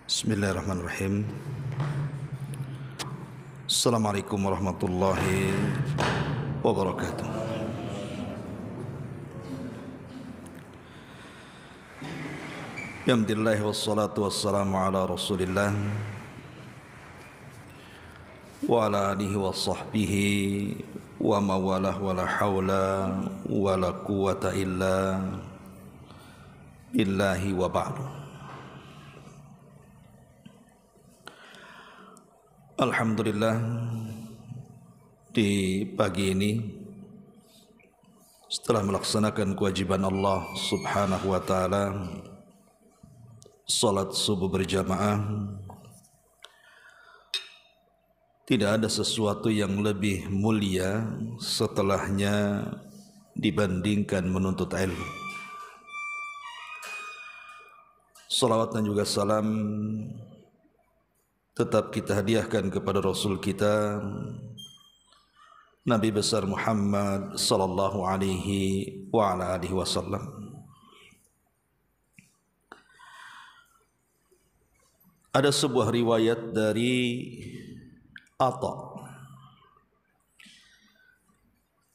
Bismillahirrahmanirrahim. Assalamualaikum warahmatullahi wabarakatuh. Alhamdulillah wassalatu wassalamu ala Rasulillah wa ala alihi wa sahbihi wa mawalah wa la hawla wa la quwata illa billahi wa ba'du. Alhamdulillah, di pagi ini setelah melaksanakan kewajiban Allah Subhanahu wa taala, salat subuh berjamaah, tidak ada sesuatu yang lebih mulia setelahnya dibandingkan menuntut ilmu. Salawat dan juga salam tetap kita hadiahkan kepada Rasul kita, Nabi besar Muhammad sallallahu alaihi wa ala alihi wasallam. Ada sebuah riwayat dari Atha.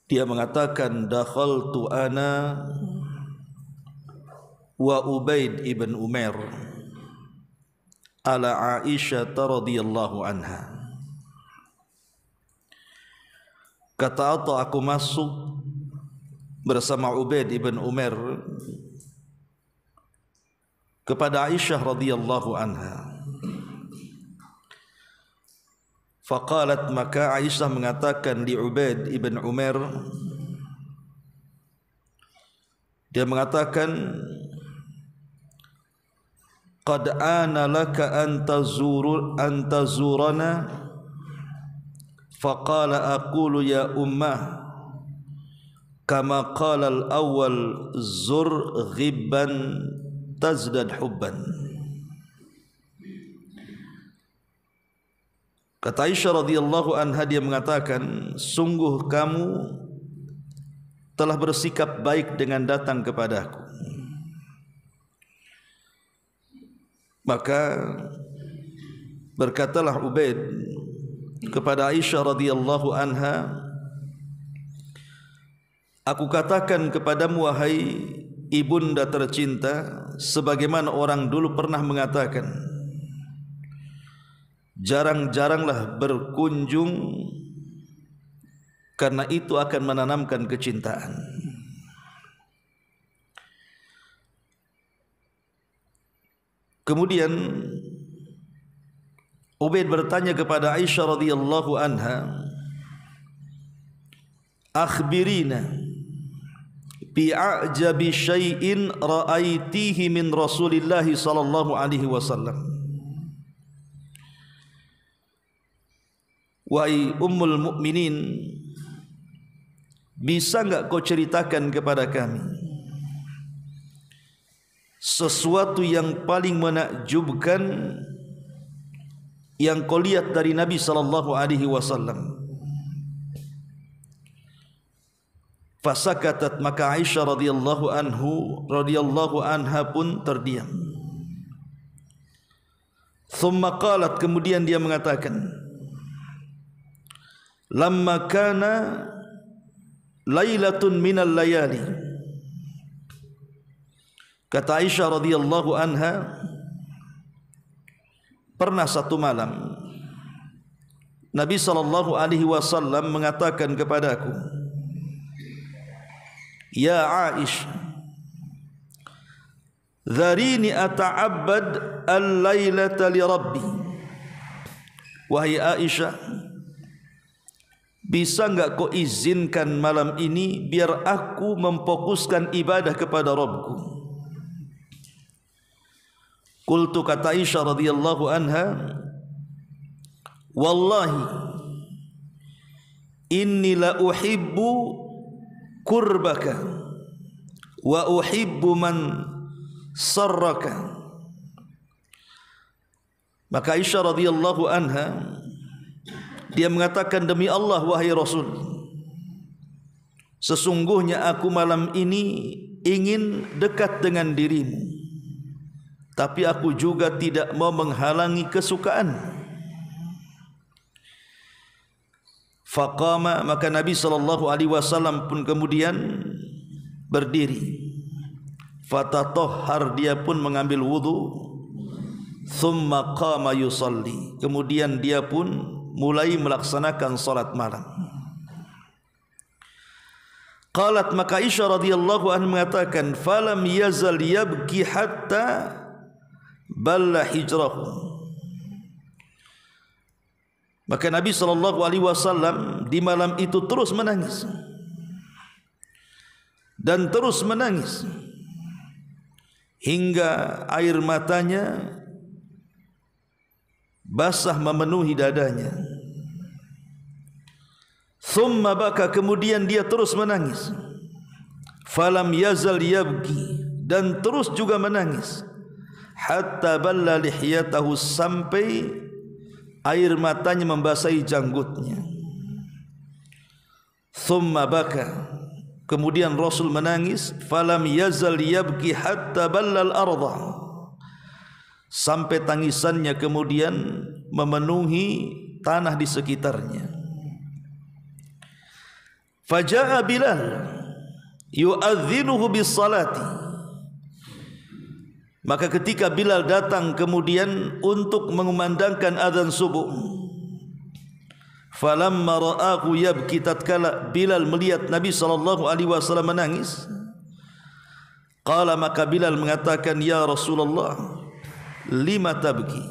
Dia mengatakan, dakhaltu ana wa Ubaid ibn Umair ala Aisyah radhiyallahu anha. Kata Atha, aku masuk bersama Ubaid ibn Umair kepada Aisyah radhiyallahu anha. Faqalat, maka Aisyah mengatakan di Ubaid ibn Umair, dia mengatakan, qad ana laka an tazurana. Faqala aqulu ya ummah kama qala al-awwal zur ghibban tazdad hubban. Kata Aisyah radhiyallahu anha, dia mengatakan, sungguh kamu telah bersikap baik dengan datang kepadaku. Maka berkatalah Ubaid kepada Aisyah radhiyallahu anha, aku katakan kepadamu wahai ibunda tercinta, sebagaimana orang dulu pernah mengatakan, jarang-jaranglah berkunjung karena itu akan menanamkan kecintaan. Kemudian Ubaid bertanya kepada Aisyah radhiyallahu anha, akhbirina bi a'jabi syai'in ra'aitihi min Rasulillah sallallahu alaihi wasallam. Wahai ummul mukminin, bisa enggak kau ceritakan kepada kami sesuatu yang paling menakjubkan yang kau lihat dari Nabi sallallahu alaihi wasallam? Fasakatat, maka Aisyah radhiyallahu anha pun terdiam. Thumma qalat, kemudian dia mengatakan, lamma kana lailatun minal layali. Kata Aisyah radhiyallahu anha, pernah satu malam Nabi sallallahu alaihi wasallam mengatakan kepadaku, ya Aisyah, dharini ata'abbad al-lailata li rabbi. Wahai Aisyah, bisa enggak kau izinkan malam ini biar aku memfokuskan ibadah kepada Rabbku? Qultu, kata Aisyah radhiyallahu anha, wallahi inni la uhibbu kurbaka wa uhibbu man sarraka. Maka Aisyah radhiyallahu anha, dia mengatakan, demi Allah wahai Rasul, sesungguhnya aku malam ini ingin dekat dengan dirimu, tapi aku juga tidak mau menghalangi kesukaan. Faqama, maka Nabi SAW pun kemudian berdiri. Fatatahhar, dia pun mengambil wudu. Thumma qama yusalli, kemudian dia pun mulai melaksanakan salat malam. Qalat, maka Aisyah radhiyallahu anha mengatakan, falam yazal yabki hatta balla hijrahu. Maka Nabi SAW di malam itu terus menangis dan terus menangis hingga air matanya basah memenuhi dadanya. Thumma baka, kemudian dia terus menangis. Falam yazal yabki, dan terus juga menangis. Hatta balla lihiyatahu, sampai air matanya membasahi janggutnya. Thumma baka, kemudian Rasul menangis. Falam yazal yabki hatta balla al-ardha, sampai tangisannya kemudian memenuhi tanah di sekitarnya. Faja'a Bilal yu'adzinuhu bis-salati, maka ketika Bilal datang kemudian untuk mengumandangkan azan subuh, falamma ra'ahu yabki, tatkala Bilal melihat Nabi SAW menangis, qala, maka Bilal mengatakan, ya Rasulullah, lima tabki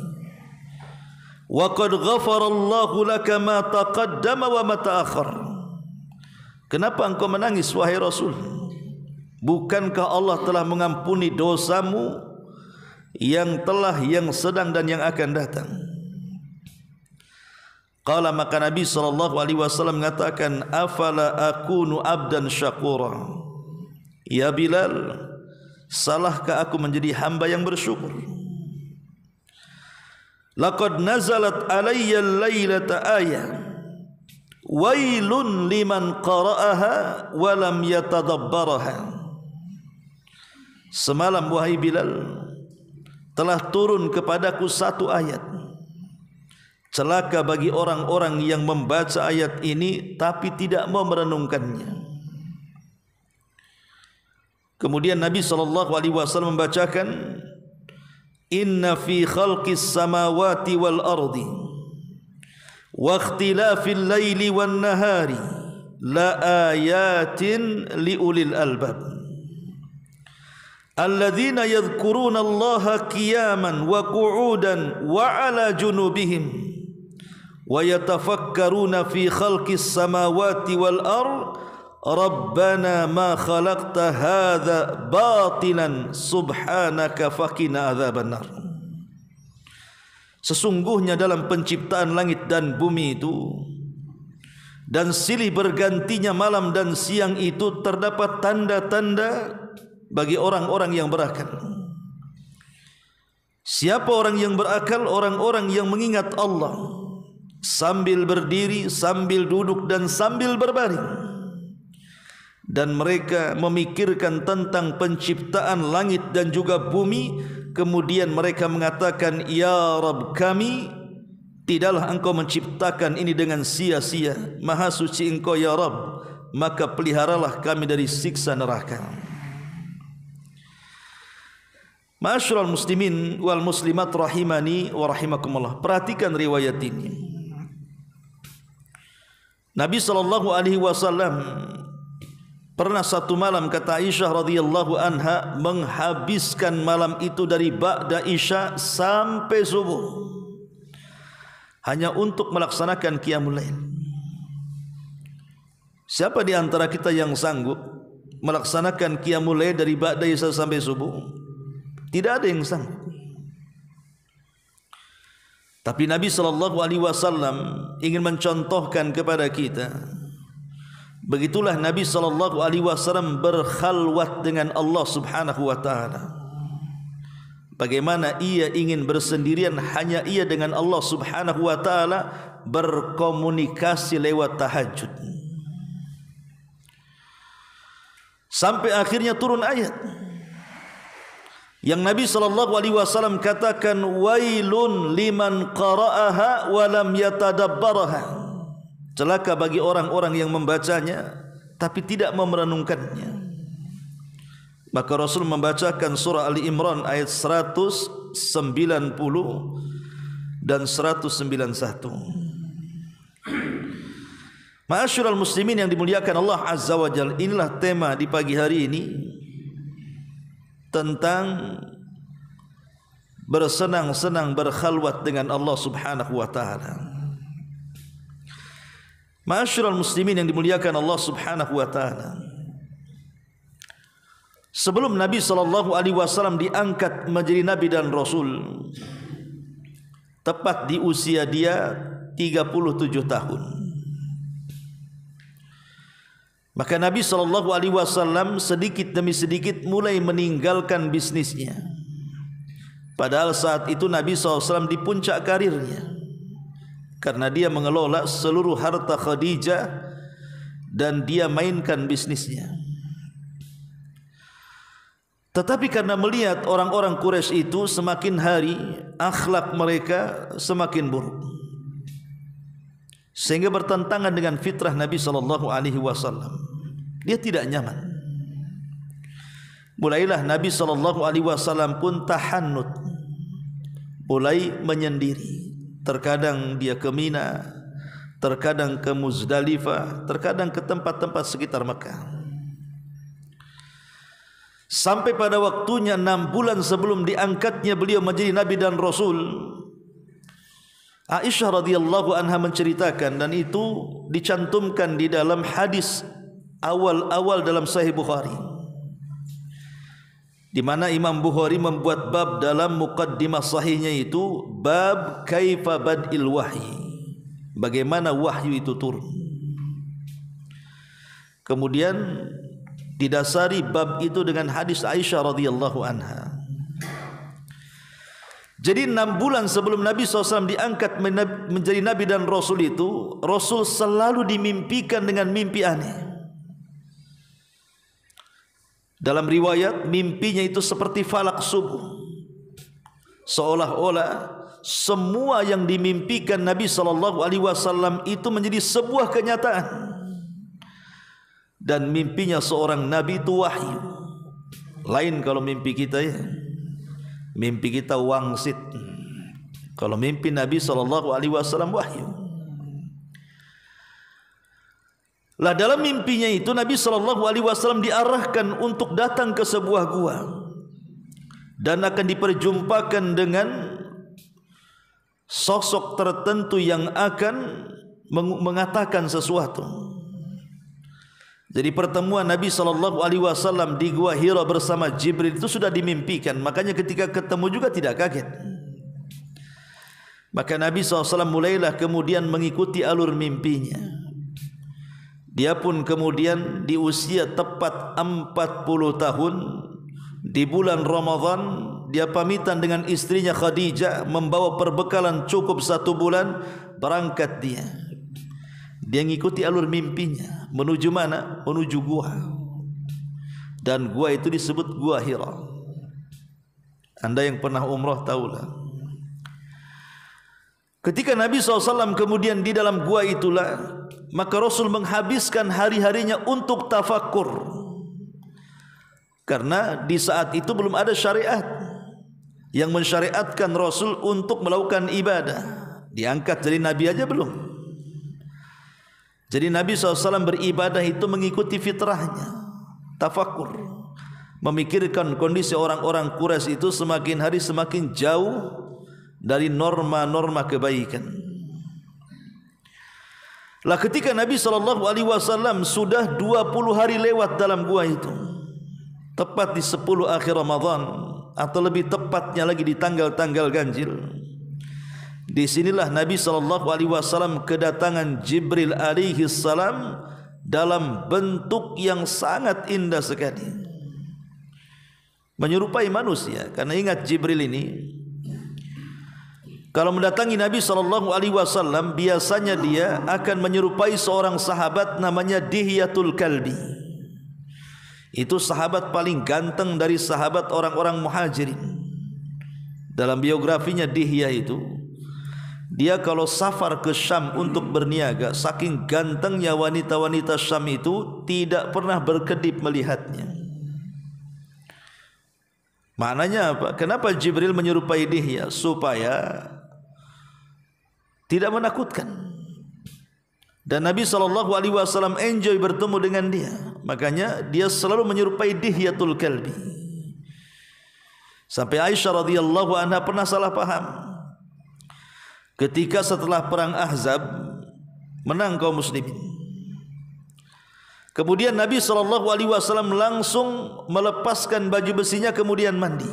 wa qad ghafarallahu laka ma taqaddama wa ma ta'akhkhar. Kenapa engkau menangis wahai Rasul? Bukankah Allah telah mengampuni dosamu yang telah, yang sedang dan yang akan datang? Qala, maka Nabi SAW mengatakan, afala akunu abdan syakura. Ya Bilal, salahkah aku menjadi hamba yang bersyukur? Laqad nazalat alayya al-lailata ayah wailun liman qara'aha wa lam yatadabbaraha. Semalam wahai Bilal, telah turun kepadaku satu ayat. Celaka bagi orang-orang yang membaca ayat ini tapi tidak mau merenungkannya. Kemudian Nabi SAW membacakan, inna fi khalqis samawati wal ardi wa ikhtilafil laili wan nahari la ayatin liulil albab alladzina yadhkuruna Allaha qiyaman wa qu'udan wa ala junubihim wa yatafakkaruna fi khalqis samawati wal ard rabbana ma khalaqta hadza batilan subhanaka faqina adzabannar. Sesungguhnya dalam penciptaan langit dan bumi itu dan silih bergantinya malam dan siang itu terdapat tanda-tanda bagi orang-orang yang berakal. Siapa orang yang berakal? Orang-orang yang mengingat Allah sambil berdiri, sambil duduk dan sambil berbaring. Dan mereka memikirkan tentang penciptaan langit dan juga bumi. Kemudian mereka mengatakan, ya Rabb kami, tidaklah engkau menciptakan ini dengan sia-sia. Maha suci engkau ya Rabb, maka peliharalah kami dari siksa neraka. Ma'asyiral muslimin wal muslimat rahimani wa rahimakumullah. Perhatikan riwayat ini. Nabi SAW pernah satu malam, kata Aisyah radhiyallahu anha, menghabiskan malam itu dari ba'da isya sampai subuh hanya untuk melaksanakan qiyamul lail. Siapa di antara kita yang sanggup melaksanakan qiyamul lail dari ba'da isya sampai subuh? Tidak ada yang sanggup. Tapi Nabi SAW ingin mencontohkan kepada kita, begitulah Nabi SAW berkhalwat dengan Allah Subhanahu wa ta'ala. Bagaimana ia ingin bersendirian hanya ia dengan Allah Subhanahu wa ta'ala, berkomunikasi lewat tahajud. Sampai akhirnya turun ayat, yang Nabi SAW katakan, wailun liman qara'aha wa lam yatadabbaraha, celaka bagi orang-orang yang membacanya tapi tidak memerenungkannya. Maka Rasul membacakan surah Ali Imran ayat 190 dan 191. Ma'asyiral muslimin yang dimuliakan Allah Azza wa Jalla, inilah tema di pagi hari ini tentang bersenang-senang berkhalwat dengan Allah Subhanahu wa taala. Ma'asyiral muslimin yang dimuliakan Allah Subhanahu wa taala, sebelum Nabi SAW diangkat menjadi Nabi dan Rasul, tepat di usia dia 37 tahun, maka Nabi SAW sedikit demi sedikit mulai meninggalkan bisnisnya. Padahal saat itu Nabi SAW di puncak karirnya, karena dia mengelola seluruh harta Khadijah dan dia mainkan bisnisnya. Tetapi karena melihat orang-orang Quraisy itu semakin hari akhlak mereka semakin buruk, sehingga bertentangan dengan fitrah Nabi SAW. Dia tidak nyaman. Mulailah Nabi SAW pun tahannut, mulai menyendiri. Terkadang dia ke Mina, terkadang ke Muzdalifah, terkadang ke tempat-tempat sekitar Mekah. Sampai pada waktunya 6 bulan sebelum diangkatnya beliau menjadi Nabi dan Rasul, Aisyah radhiyallahu anha menceritakan, dan itu dicantumkan di dalam hadis awal-awal dalam Sahih Bukhari, di mana Imam Bukhari membuat bab dalam muqaddimah sahihnya itu, bab kaifa bad'il wahyi, bagaimana wahyu itu turun. Kemudian didasari bab itu dengan hadis Aisyah radhiyallahu anha. Jadi 6 bulan sebelum Nabi SAW diangkat menjadi Nabi dan Rasul itu, Rasul selalu dimimpikan dengan mimpi aneh. Dalam riwayat, mimpinya itu seperti falak subuh, seolah-olah semua yang dimimpikan Nabi SAW itu menjadi sebuah kenyataan. Dan mimpinya seorang Nabi itu wahyu. Lain kalau mimpi kita ya, mimpi kita wangsit. Kalau mimpi Nabi SAW wahyu. Lah dalam mimpinya itu Nabi SAW diarahkan untuk datang ke sebuah gua dan akan diperjumpakan dengan sosok tertentu yang akan mengatakan sesuatu. Jadi pertemuan Nabi SAW di Gua Hira bersama Jibril itu sudah dimimpikan. Makanya ketika ketemu juga tidak kaget. Maka Nabi SAW mulailah kemudian mengikuti alur mimpinya. Dia pun kemudian di usia tepat 40 tahun, di bulan Ramadan, dia pamitan dengan istrinya Khadijah, membawa perbekalan cukup 1 bulan, berangkat dia. Dia mengikuti alur mimpinya. Menuju mana? Menuju gua. Dan gua itu disebut Gua Hira. Anda yang pernah umrah tahulah. Ketika Nabi SAW kemudian di dalam gua itulah, maka Rasul menghabiskan hari-harinya untuk tafakkur. Karena di saat itu belum ada syariat yang mensyariatkan Rasul untuk melakukan ibadah. Diangkat jadi Nabi aja belum. Jadi Nabi SAW beribadah itu mengikuti fitrahnya, tafakkur, memikirkan kondisi orang-orang Quraisy itu semakin hari semakin jauh dari norma-norma kebaikan. Lah ketika Nabi SAW sudah 20 hari lewat dalam gua itu, tepat di 10 akhir Ramadan, atau lebih tepatnya lagi di tanggal-tanggal ganjil, disinilah Nabi SAW kedatangan Jibril alaihi salam dalam bentuk yang sangat indah sekali, menyerupai manusia. Karena ingat Jibril ini kalau mendatangi Nabi SAW biasanya dia akan menyerupai seorang sahabat namanya Dihyatul Kalbi. Itu sahabat paling ganteng dari sahabat orang-orang muhajirin. Dalam biografinya Dihyah itu, dia kalau safar ke Syam untuk berniaga, saking gantengnya wanita-wanita Syam itu tidak pernah berkedip melihatnya. Maknanya apa? Kenapa Jibril menyerupai Dihyah? Supaya tidak menakutkan. Dan Nabi SAW enjoy bertemu dengan dia. Makanya dia selalu menyerupai Dihyatul Kalbi. Sampai Aisyah radhiyallahu anha pernah salah paham. Ketika setelah perang Ahzab menang kaum muslimin, kemudian Nabi SAW langsung melepaskan baju besinya kemudian mandi.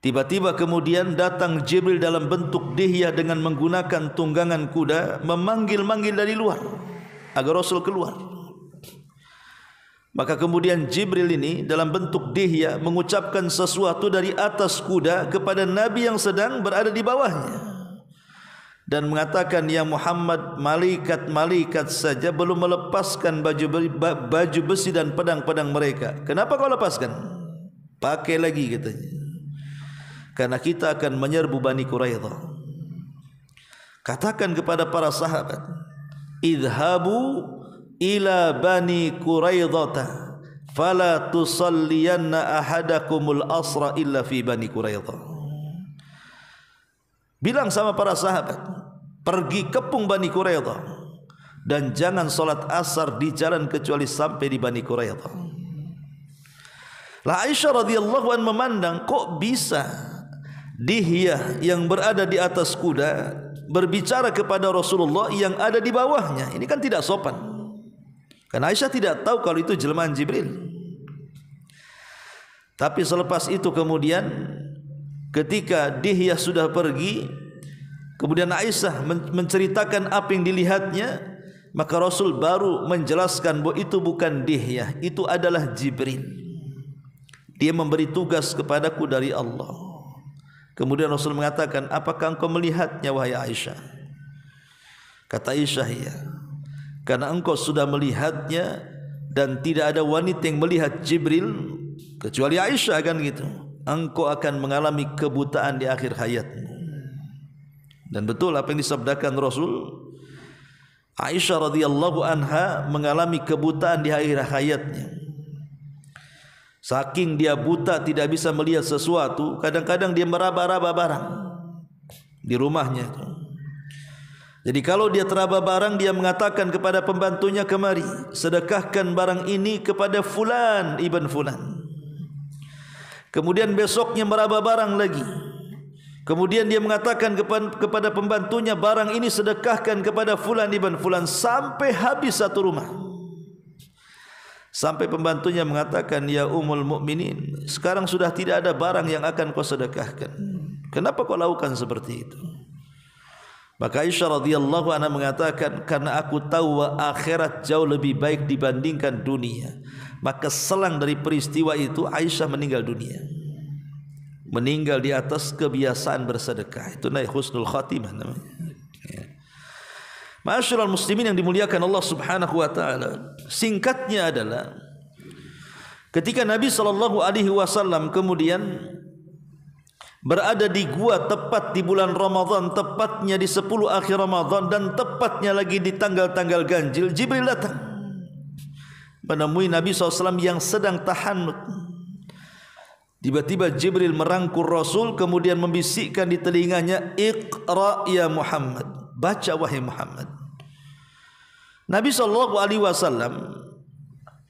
Tiba-tiba kemudian datang Jibril dalam bentuk Dihyah dengan menggunakan tunggangan kuda, memanggil-manggil dari luar agar Rasul keluar. Maka kemudian Jibril ini dalam bentuk Dihyah mengucapkan sesuatu dari atas kuda kepada Nabi yang sedang berada di bawahnya, dan mengatakan, ya Muhammad, malaikat-malaikat saja belum melepaskan baju besi dan pedang-pedang mereka. Kenapa kau lepaskan? Pakai lagi katanya. Karena kita akan menyerbu Bani Quraidah. Katakan kepada para sahabat, idhabu ila Bani Quraidah fala tusalliyanna ahadakumul asra illa fi Bani Quraidah. Bilang sama para sahabat, pergi kepung Bani Quraidah dan jangan solat asar di jalan kecuali sampai di Bani Quraidah. La Aisyah radhiyallahu anha memandang, kok bisa Dihyah yang berada di atas kuda berbicara kepada Rasulullah yang ada di bawahnya? Ini kan tidak sopan. Karena Aisyah tidak tahu kalau itu jelmaan Jibril. Tapi selepas itu kemudian ketika Dihyah sudah pergi, kemudian Aisyah menceritakan apa yang dilihatnya, maka Rasul baru menjelaskan bahwa itu bukan Dihyah, itu adalah Jibril. Dia memberi tugas kepadaku dari Allah. Kemudian Rasul mengatakan, apakah engkau melihatnya wahai Aisyah? Kata Aisyah, ya. Karena engkau sudah melihatnya dan tidak ada wanita yang melihat Jibril kecuali Aisyah, kan gitu. Engkau akan mengalami kebutaan di akhir hayatmu. Dan betul apa yang disabdakan Rasul. Aisyah radhiyallahu anha mengalami kebutaan di akhir hayatnya. Saking dia buta tidak bisa melihat sesuatu, kadang-kadang dia meraba-raba barang di rumahnya. Jadi kalau dia teraba barang, dia mengatakan kepada pembantunya, kemari sedekahkan barang ini kepada fulan ibn fulan. Kemudian besoknya meraba barang lagi. Kemudian dia mengatakan kepada pembantunya, barang ini sedekahkan kepada fulan ibn fulan, sampai habis satu rumah. Sampai pembantunya mengatakan, ya Ummul Mukminin, sekarang sudah tidak ada barang yang akan kau sedekahkan. Kenapa kau lakukan seperti itu? Maka Aisyah radhiyallahu anha mengatakan, karena aku tahu akhirat jauh lebih baik dibandingkan dunia. Maka selang dari peristiwa itu Aisyah meninggal dunia. Meninggal di atas kebiasaan bersedekah. Itu naik husnul khatimah namanya. Ma'asyiral muslimin yang dimuliakan Allah Subhanahu wa taala. Singkatnya adalah ketika Nabi SAW kemudian berada di gua tepat di bulan Ramadan, tepatnya di 10 akhir Ramadan dan tepatnya lagi di tanggal-tanggal ganjil, Jibril datang menemui Nabi SAW yang sedang tahanut. Tiba-tiba Jibril merangkul Rasul, kemudian membisikkan di telinganya, Iqra ya Muhammad, baca wahai Muhammad. Nabi SAW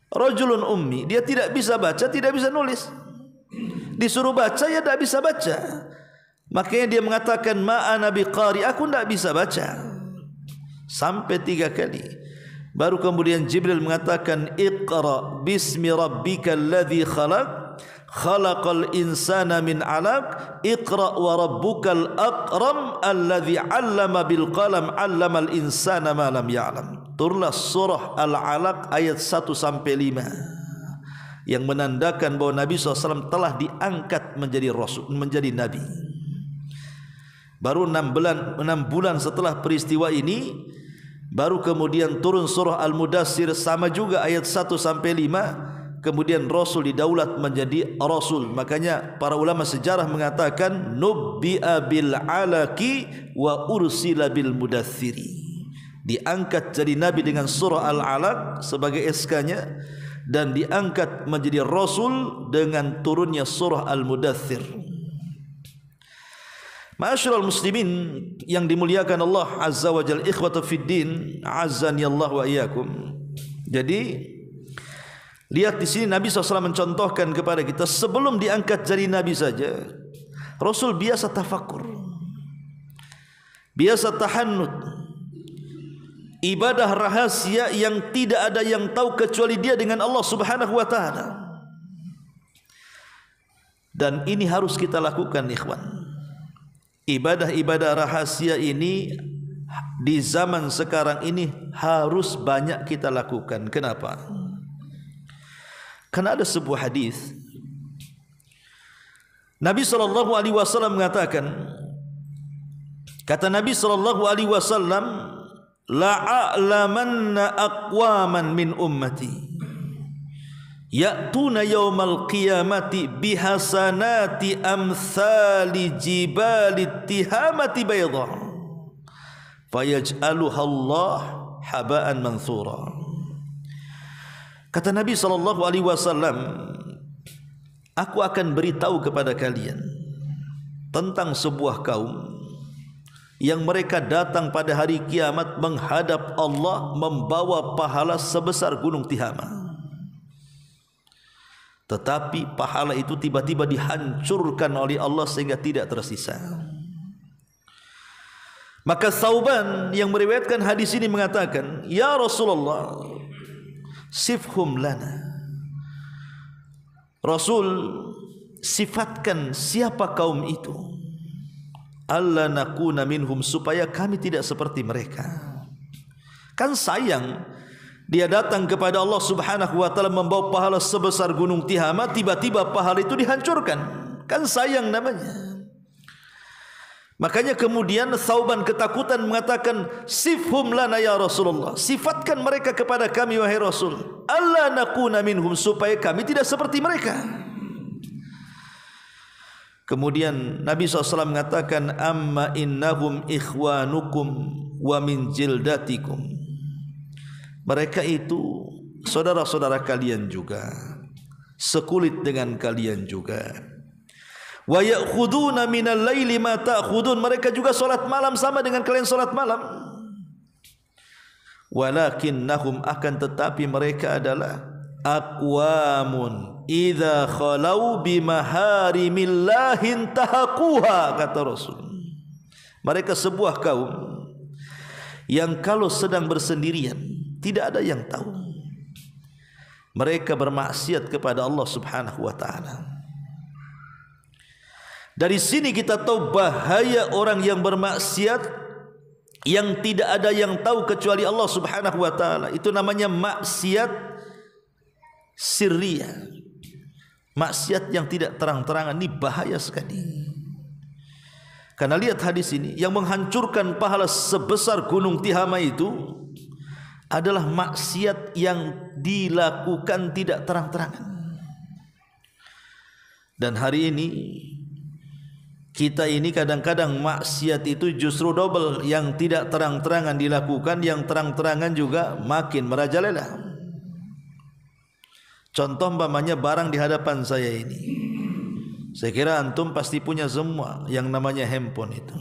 rajulun ummi, dia tidak bisa baca, tidak bisa nulis. Disuruh baca, ya tidak bisa baca. Makanya dia mengatakan, ma'ana biqari, aku tidak bisa baca. Sampai 3 kali. Baru kemudian Jibril mengatakan, Iqra bismi rabbikal ladzi khalaq, khalaqal insana min 'alaq, iqra wa rabbukal akram alladzi 'allama bil qalam 'allamal insana ma lam ya'lam. Turunlah surah Al-Alaq ayat 1 sampai 5 yang menandakan bahwa Nabi SAW telah diangkat menjadi rasul, menjadi nabi. Baru 6 bulan setelah peristiwa ini, Baru kemudian turun surah Al-Mudassir, sama juga ayat 1 sampai 5. Kemudian Rasul didaulat menjadi Rasul. Makanya para ulama sejarah mengatakan nubbi'a bil alaki wa ursila bil mudaththiri. Diangkat jadi Nabi dengan surah Al-Alaq sebagai SK-nya, dan diangkat menjadi Rasul dengan turunnya surah Al-Mudaththir. Ma'asyiral muslimin yang dimuliakan Allah Azza wa Jalla, ikhwata fid din, azzani Allah wa iyyakum. Jadi lihat di sini Nabi SAW mencontohkan kepada kita, sebelum diangkat jadi Nabi saja Rasul biasa tafakur, biasa tahannud, ibadah rahasia yang tidak ada yang tahu kecuali dia dengan Allah Subhanahu wa ta'ala. Dan ini harus kita lakukan ikhwan. Ibadah-ibadah rahasia ini di zaman sekarang ini harus banyak kita lakukan. Kenapa? Karena ada sebuah hadis Nabi SAW mengatakan, kata Nabi SAW, la'a'lamanna aqwaman min ummati ya'tuna yawmal qiyamati bihasanati amthali jibali tihamati bayda fayaj'aluha Allah haba'an manthura. Kata Nabi SAW, aku akan beritahu kepada kalian tentang sebuah kaum yang mereka datang pada hari kiamat menghadap Allah membawa pahala sebesar gunung Tihama. Tetapi pahala itu tiba-tiba dihancurkan oleh Allah sehingga tidak tersisa. Maka Thauban yang meriwayatkan hadis ini mengatakan, ya Rasulullah, sifhum lana. Rasul, sifatkan siapa kaum itu, alla nakuna minhum, supaya kami tidak seperti mereka. Kan sayang dia datang kepada Allah Subhanahu wa ta'ala membawa pahala sebesar gunung Tihama, tiba-tiba pahala itu dihancurkan. Kan sayang namanya. Makanya kemudian Thauban ketakutan mengatakan, sifhum lana ya Rasulullah, sifatkan mereka kepada kami wahai Rasul, alla nakuna minhum, supaya kami tidak seperti mereka. Kemudian Nabi SAW mengatakan, amma innahum ikhwanukum wa min jildatikum, mereka itu saudara-saudara kalian juga, sekulit dengan kalian juga. Wa ya'khuduna minal laili ma ta'khudun, mereka juga salat malam sama dengan kalian salat malam. Walakinnahum, akan tetapi mereka adalah aqwamun idza khalau bimaharimillahi tahaquha, kata Rasul. Mereka sebuah kaum yang kalau sedang bersendirian tidak ada yang tahu mereka bermaksiat kepada Allah Subhanahu wa ta'ala. Dari sini kita tahu bahaya orang yang bermaksiat yang tidak ada yang tahu kecuali Allah Subhanahu wa ta'ala. Itu namanya maksiat sirriyah, maksiat yang tidak terang-terangan. Ini bahaya sekali. Karena lihat hadis ini, yang menghancurkan pahala sebesar gunung Tihama itu adalah maksiat yang dilakukan tidak terang-terangan. Dan hari ini kita ini kadang-kadang maksiat itu justru double, yang tidak terang-terangan dilakukan, yang terang-terangan juga makin merajalela. Contoh umpamanya barang di hadapan saya ini, saya kira antum pasti punya semua yang namanya handphone itu.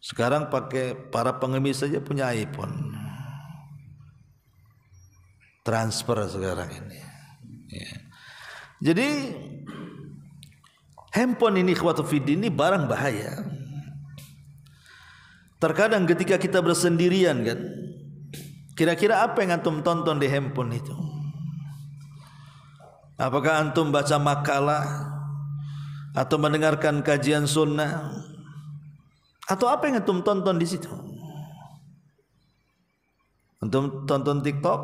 Sekarang pakai para pengemis saja punya iPhone, transfer sekarang ini ya. Jadi handphone ini ikhwatu fiddin, ini barang bahaya. Terkadang ketika kita bersendirian kan, kira-kira apa yang antum tonton di handphone itu? Apakah antum baca makalah atau mendengarkan kajian sunnah, atau apa yang antum tonton di situ? Antum tonton TikTok,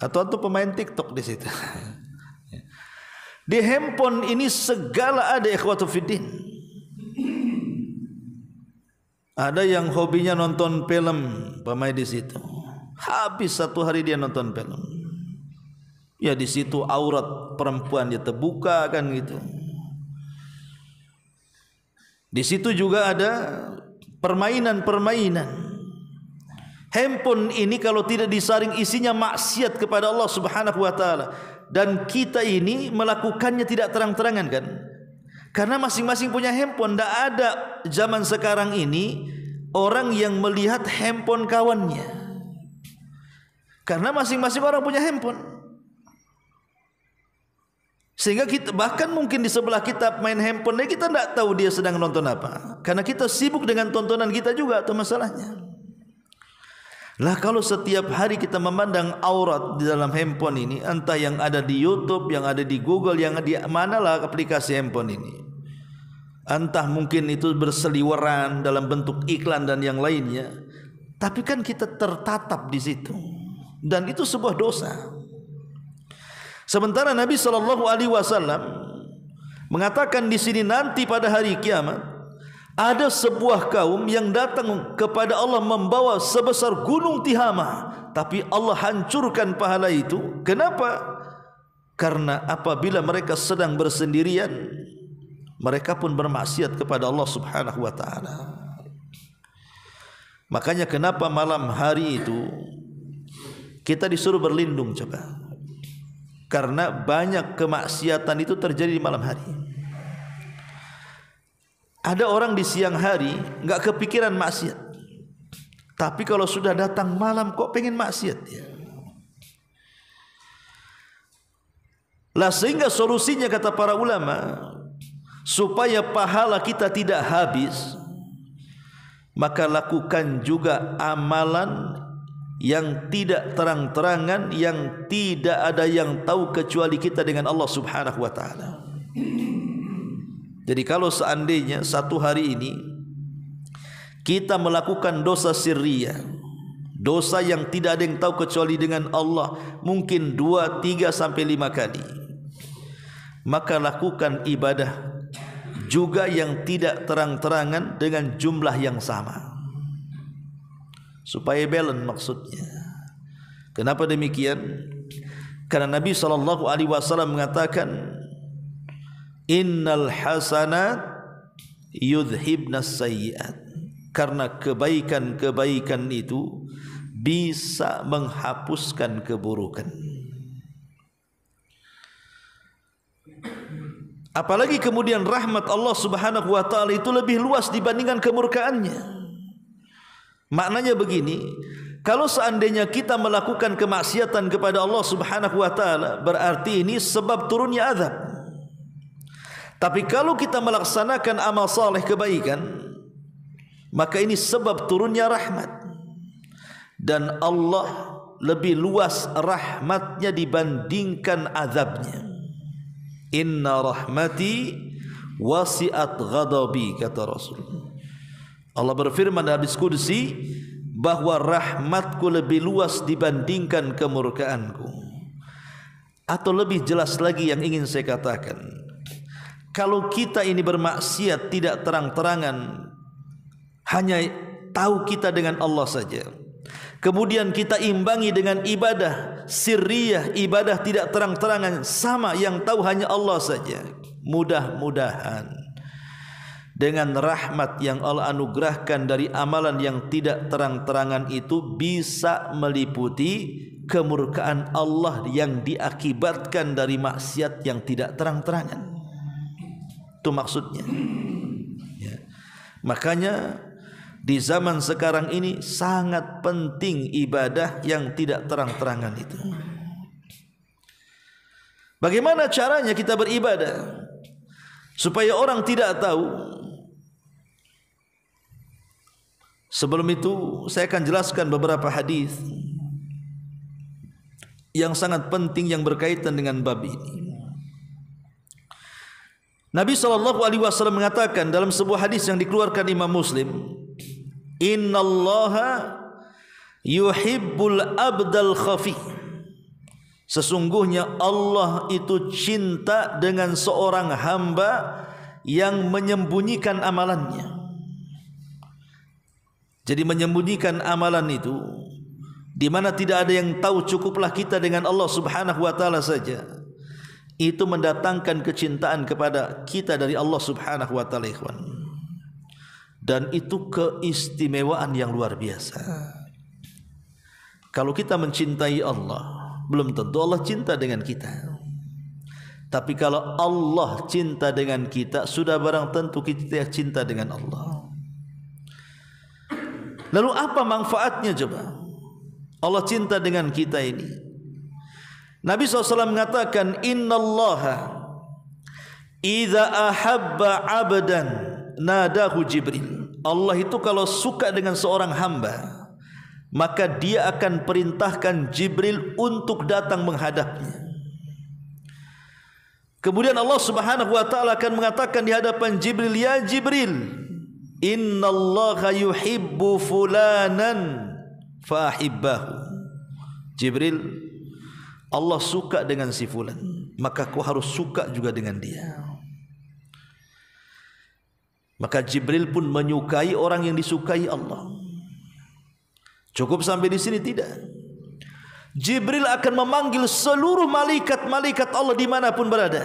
atau antum pemain TikTok di situ? Di handphone ini segala ada ikhwatu fiddin. Ada yang hobinya nonton film, pemain di situ. Habis satu hari dia nonton film. Ya di situ aurat perempuan dia terbuka kan gitu. Di situ juga ada permainan-permainan. Handphone ini kalau tidak disaring isinya maksiat kepada Allah Subhanahu wa taala, dan kita ini melakukannya tidak terang-terangan kan? Karena masing-masing punya handphone. Tidak ada zaman sekarang ini orang yang melihat handphone kawannya, karena masing-masing orang punya handphone. Sehingga kita bahkan mungkin di sebelah kita main handphone, kita tidak tahu dia sedang nonton apa, karena kita sibuk dengan tontonan kita juga. Itu masalahnya. Lah kalau setiap hari kita memandang aurat di dalam handphone ini, entah yang ada di YouTube, yang ada di Google, yang di manalah aplikasi handphone ini, entah mungkin itu berseliweran dalam bentuk iklan dan yang lainnya, tapi kan kita tertatap di situ, dan itu sebuah dosa. Sementara Nabi SAW mengatakan di sini, nanti pada hari kiamat ada sebuah kaum yang datang kepada Allah membawa sebesar gunung Tihamah, tapi Allah hancurkan pahala itu. Kenapa? Karena apabila mereka sedang bersendirian, mereka pun bermaksiat kepada Allah Subhanahu wa taala. Makanya kenapa malam hari itu kita disuruh berlindung coba? Karena banyak kemaksiatan itu terjadi di malam hari. Ada orang di siang hari enggak kepikiran maksiat, tapi kalau sudah datang malam kok pengen maksiat ya. Lah sehingga solusinya kata para ulama, supaya pahala kita tidak habis, maka lakukan juga amalan yang tidak terang-terangan, yang tidak ada yang tahu kecuali kita dengan Allah Subhanahu wa taala. Jadi kalau seandainya satu hari ini kita melakukan dosa sirriyah, dosa yang tidak ada yang tahu kecuali dengan Allah, mungkin 2, 3 sampai 5 kali, maka lakukan ibadah juga yang tidak terang-terangan dengan jumlah yang sama, supaya balance maksudnya. Kenapa demikian? Karena Nabi SAW mengatakan, innal hasanat yudhibnas sayyiat, karena kebaikan-kebaikan itu bisa menghapuskan keburukan. Apalagi kemudian rahmat Allah Subhanahu wa taala itu lebih luas dibandingkan kemurkaannya. Maknanya begini, kalau seandainya kita melakukan kemaksiatan kepada Allah Subhanahu wa taala, berarti ini sebab turunnya azab. Tapi kalau kita melaksanakan amal saleh kebaikan, maka ini sebab turunnya rahmat. Dan Allah lebih luas rahmatnya dibandingkan azabnya. Inna rahmati wasi'at ghadabi, kata Rasul. Allah berfirman dalam hadis qudsi bahwa rahmatku lebih luas dibandingkan kemurkaanku. Atau lebih jelas lagi yang ingin saya katakan, kalau kita ini bermaksiat tidak terang-terangan, hanya tahu kita dengan Allah saja, kemudian kita imbangi dengan ibadah sirriyah, ibadah tidak terang-terangan, sama yang tahu hanya Allah saja, mudah-mudahan dengan rahmat yang Allah anugerahkan dari amalan yang tidak terang-terangan itu bisa meliputi kemurkaan Allah yang diakibatkan dari maksiat yang tidak terang-terangan. Itu maksudnya ya. Makanya di zaman sekarang ini sangat penting ibadah yang tidak terang-terangan itu. Bagaimana caranya kita beribadah supaya orang tidak tahu? Sebelum itu saya akan jelaskan beberapa hadis yang sangat penting yang berkaitan dengan bab ini. Nabi SAW mengatakan dalam sebuah hadis yang dikeluarkan Imam Muslim, innallaha yuhibbul abdal khafi, sesungguhnya Allah itu cinta dengan seorang hamba yang menyembunyikan amalannya. Jadi menyembunyikan amalan itu, di mana tidak ada yang tahu, cukuplah kita dengan Allah Subhanahu wa taala saja. Itu mendatangkan kecintaan kepada kita dari Allah Subhanahu wa taala, ikhwan. Dan itu keistimewaan yang luar biasa. Kalau kita mencintai Allah, belum tentu Allah cinta dengan kita. Tapi kalau Allah cinta dengan kita, sudah barang tentu kita cinta dengan Allah. Lalu apa manfaatnya coba Allah cinta dengan kita ini? Nabi SAW mengatakan, innallaha idza ahabba abdan nadahu Jibril. Allah itu kalau suka dengan seorang hamba, maka dia akan perintahkan Jibril untuk datang menghadapnya. Kemudian Allah Subhanahu wa taala akan mengatakan di hadapan Jibril, ya Jibril, innallaha yuhibbu fulanan fahibbahu. Jibril, Allah suka dengan si fulan, maka kau harus suka juga dengan dia. Maka Jibril pun menyukai orang yang disukai Allah. Cukup sampai di sini? Tidak. Jibril akan memanggil seluruh malaikat-malaikat Allah dimanapun berada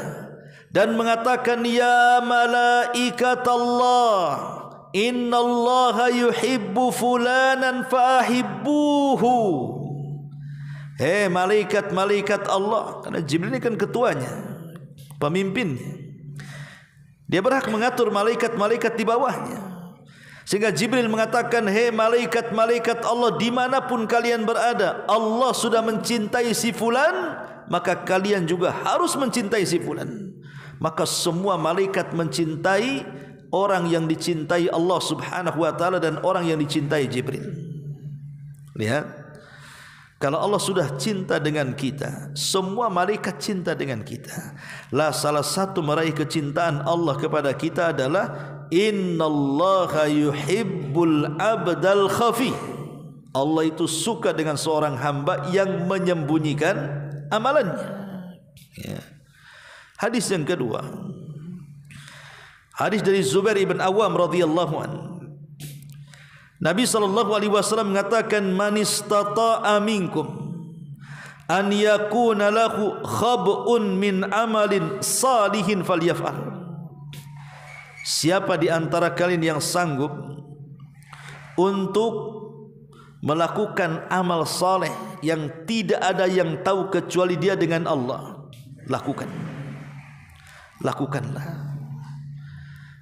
dan mengatakan, ya malaikat Allah, innallaha yuhibbu fulanan fahibbuhu. Hei malaikat-malaikat Allah, karena Jibril ini kan ketuanya, pemimpinnya. Dia berhak mengatur malaikat-malaikat di bawahnya. Sehingga Jibril mengatakan, hei malaikat-malaikat Allah, dimanapun kalian berada, Allah sudah mencintai si fulan, maka kalian juga harus mencintai si fulan. Maka semua malaikat mencintai orang yang dicintai Allah Subhanahu wa taala dan orang yang dicintai Jibril. Lihat, kalau Allah sudah cinta dengan kita, semua malaikat cinta dengan kita. Lah salah satu meraih kecintaan Allah kepada kita adalah innallaha yuhibbul abdal khafi. Allah itu suka dengan seorang hamba yang menyembunyikan amalannya. Ya. Hadis yang kedua, hadis dari Zubair ibn Awam radhiyallahu anhu. Nabi SAW mengatakan, man istata'a minkum an yakuna lahu khab'un min amalin salihin falyaf'al. Siapa di antara kalian yang sanggup untuk melakukan amal saleh yang tidak ada yang tahu kecuali dia dengan Allah, lakukan. Lakukanlah.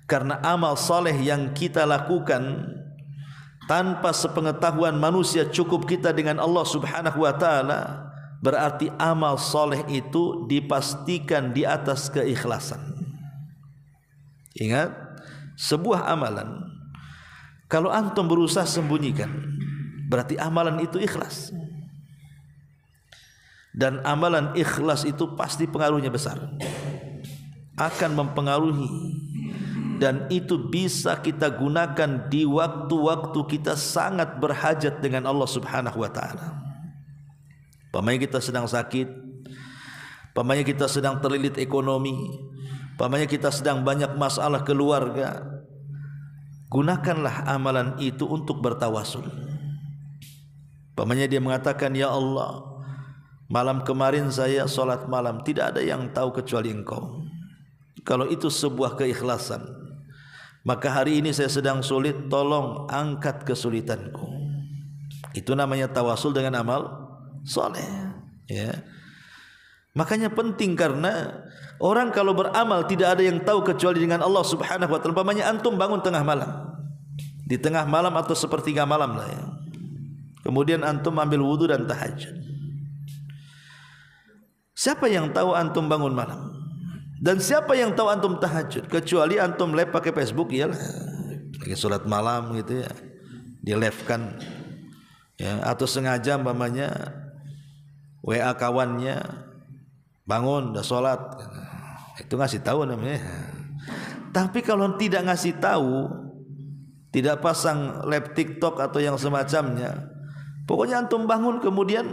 Karena amal saleh yang kita lakukan tanpa sepengetahuan manusia, cukup kita dengan Allah Subhanahu wa taala, berarti amal saleh itu dipastikan di atas keikhlasan. Ingat, sebuah amalan kalau antum berusaha sembunyikan, berarti amalan itu ikhlas. Dan amalan ikhlas itu pasti pengaruhnya besar, akan mempengaruhi. Dan itu bisa kita gunakan di waktu-waktu kita sangat berhajat dengan Allah Subhanahu wa taala. Pamannya kita sedang sakit, pamannya kita sedang terlilit ekonomi, pamannya kita sedang banyak masalah keluarga, gunakanlah amalan itu untuk bertawasul. Pamannya dia mengatakan, ya Allah, malam kemarin saya sholat malam, tidak ada yang tahu kecuali Engkau. Kalau itu sebuah keikhlasan, maka hari ini saya sedang sulit, tolong angkat kesulitanku. Itu namanya tawasul dengan amal soleh. Ya. Makanya penting, karena orang kalau beramal tidak ada yang tahu kecuali dengan Allah Subhanahu wa taala. Umpamanya antum bangun tengah malam, di tengah malam atau sepertiga malam lah ya, kemudian antum ambil wudu dan tahajud. Siapa yang tahu antum bangun malam? Dan siapa yang tahu antum tahajud? Kecuali antum live pakai Facebook, iyalah, lagi sholat malam gitu ya, di live kan ya, atau sengaja umpamanya WA kawannya, bangun udah sholat, itu ngasih tahu namanya. Tapi kalau tidak ngasih tahu, tidak pasang live TikTok atau yang semacamnya, pokoknya antum bangun kemudian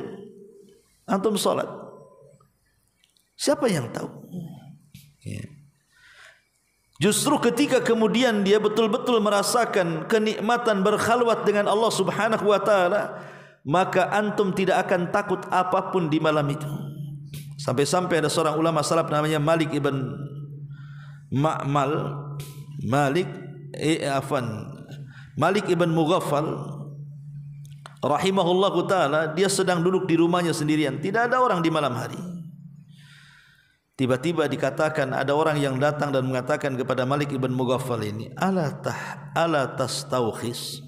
antum sholat, siapa yang tahu? Ya. Justru ketika kemudian dia betul-betul merasakan kenikmatan berkhalwat dengan Allah Subhanahu wa taala, maka antum tidak akan takut apapun di malam itu. Sampai-sampai ada seorang ulama salaf namanya Malik ibn Malik ibn Mughaffal rahimahullahu taala, dia sedang duduk di rumahnya sendirian, tidak ada orang di malam hari. Tiba-tiba dikatakan ada orang yang datang dan mengatakan kepada Malik ibn Mughaffal ini, ala tastaukhis,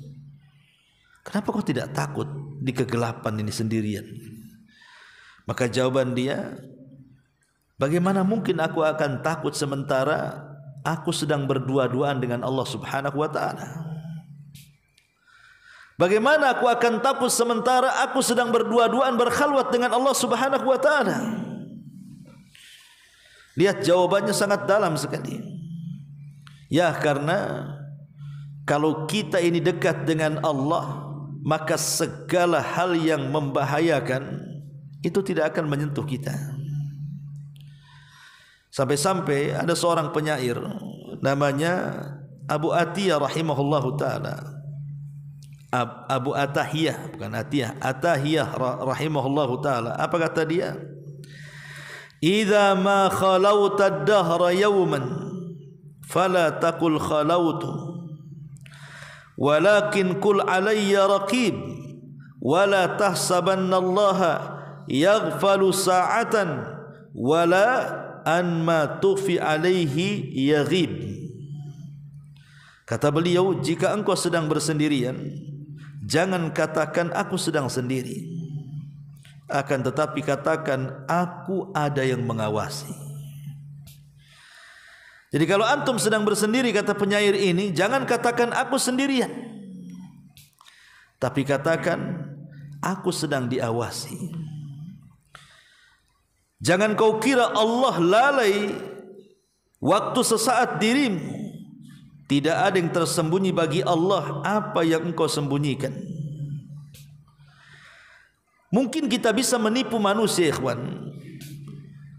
kenapa kau tidak takut di kegelapan ini sendirian? Maka jawaban dia, bagaimana mungkin aku akan takut sementara aku sedang berdua-duaan dengan Allah Subhanahu wa taala? Bagaimana aku akan takut sementara aku sedang berdua-duaan berkhalwat dengan Allah Subhanahu wa taala? Lihat jawabannya sangat dalam sekali. Ya, karena kalau kita ini dekat dengan Allah, maka segala hal yang membahayakan itu tidak akan menyentuh kita. Sampai-sampai ada seorang penyair namanya Abu Atiyah rahimahullahu taala. Abu Atahiyah, bukan Atiyah, Atahiyah rahimahullahu taala. Apa kata dia? Idza ma khalauta ad-dahra yawman fala taqul khalautu walakin qul alayya raqib wala tahsabanna Allaha yaghfalu sa'atan wala an ma tufi alaihi yaghib. Kata beliau, jika engkau sedang bersendirian, jangan katakan aku sedang sendiri, akan tetapi katakan aku ada yang mengawasi. Jadi kalau antum sedang bersendiri, kata penyair ini, jangan katakan aku sendirian, tapi katakan aku sedang diawasi. Jangan kau kira Allah lalai waktu sesaat dirimu. Tidak ada yang tersembunyi bagi Allah apa yang engkau sembunyikan. Mungkin kita bisa menipu manusia, ikhwan,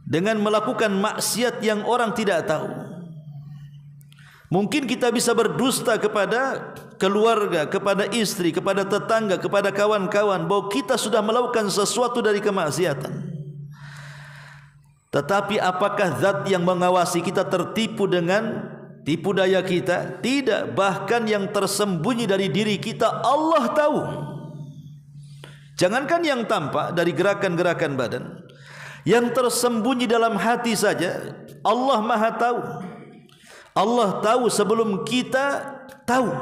dengan melakukan maksiat yang orang tidak tahu. Mungkin kita bisa berdusta kepada keluarga, kepada istri, kepada tetangga, kepada kawan-kawan bahwa kita sudah melakukan sesuatu dari kemaksiatan. Tetapi apakah zat yang mengawasi kita tertipu dengan tipu daya kita? Tidak. Bahkan yang tersembunyi dari diri kita Allah tahu. Jangankan yang tampak dari gerakan-gerakan badan, yang tersembunyi dalam hati saja Allah Maha tahu. Allah tahu sebelum kita tahu.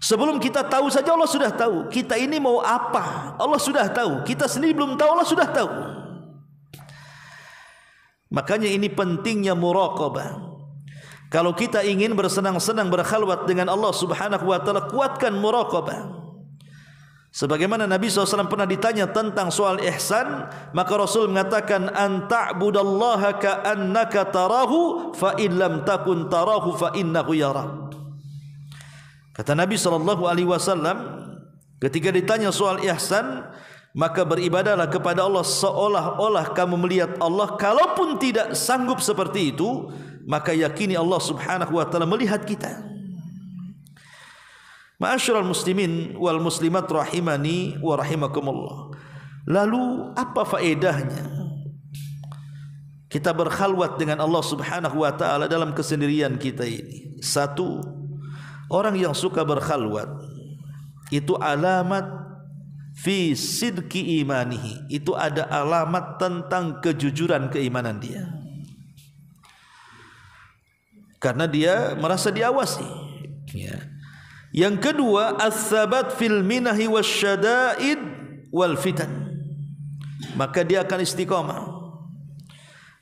Sebelum kita tahu saja Allah sudah tahu. Kita ini mau apa Allah sudah tahu. Kita sendiri belum tahu, Allah sudah tahu. Makanya ini pentingnya muraqabah. Kalau kita ingin bersenang-senang berkhalwat dengan Allah Subhanahu wa taala, kuatkan muraqabah. Sebagaimana Nabi SAW pernah ditanya tentang soal ihsan, maka Rasul mengatakan, anta'budallaha ka'annaka tarahu fa in lam takun tarahu fa innahu yarak. Kata Nabi SAW, ketika ditanya soal ihsan, maka beribadahlah kepada Allah seolah-olah kamu melihat Allah. Kalaupun tidak sanggup seperti itu, maka yakini Allah Subhanahu wa taala melihat kita. Ma'asyiral muslimin wal muslimat rahimani wa rahimakumullah. Lalu apa faedahnya kita berkhalwat dengan Allah Subhanahu wa taala dalam kesendirian kita ini? Satu, orang yang suka berkhalwat itu alamat fi sidqi imanihi. Itu ada alamat tentang kejujuran keimanan dia. Karena dia merasa diawasi, ya. Yang kedua, as-sabat fil minahi wasyada'id wal fitan. Maka dia akan istiqamah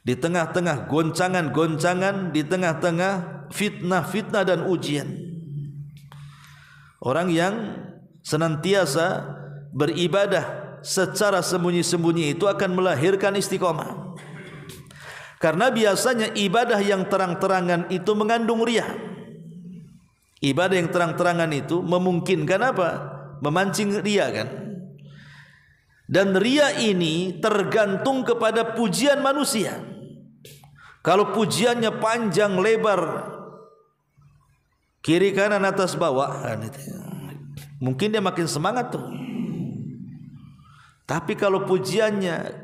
di tengah-tengah goncangan-goncangan, di tengah-tengah fitnah-fitnah dan ujian. Orang yang senantiasa beribadah secara sembunyi-sembunyi itu akan melahirkan istiqamah. Karena biasanya ibadah yang terang-terangan itu mengandung riya. Ibadah yang terang-terangan itu memungkinkan apa? Memancing riya, kan? Dan riya ini tergantung kepada pujian manusia. Kalau pujiannya panjang lebar, kiri kanan atas bawah, mungkin dia makin semangat tuh. Tapi kalau pujiannya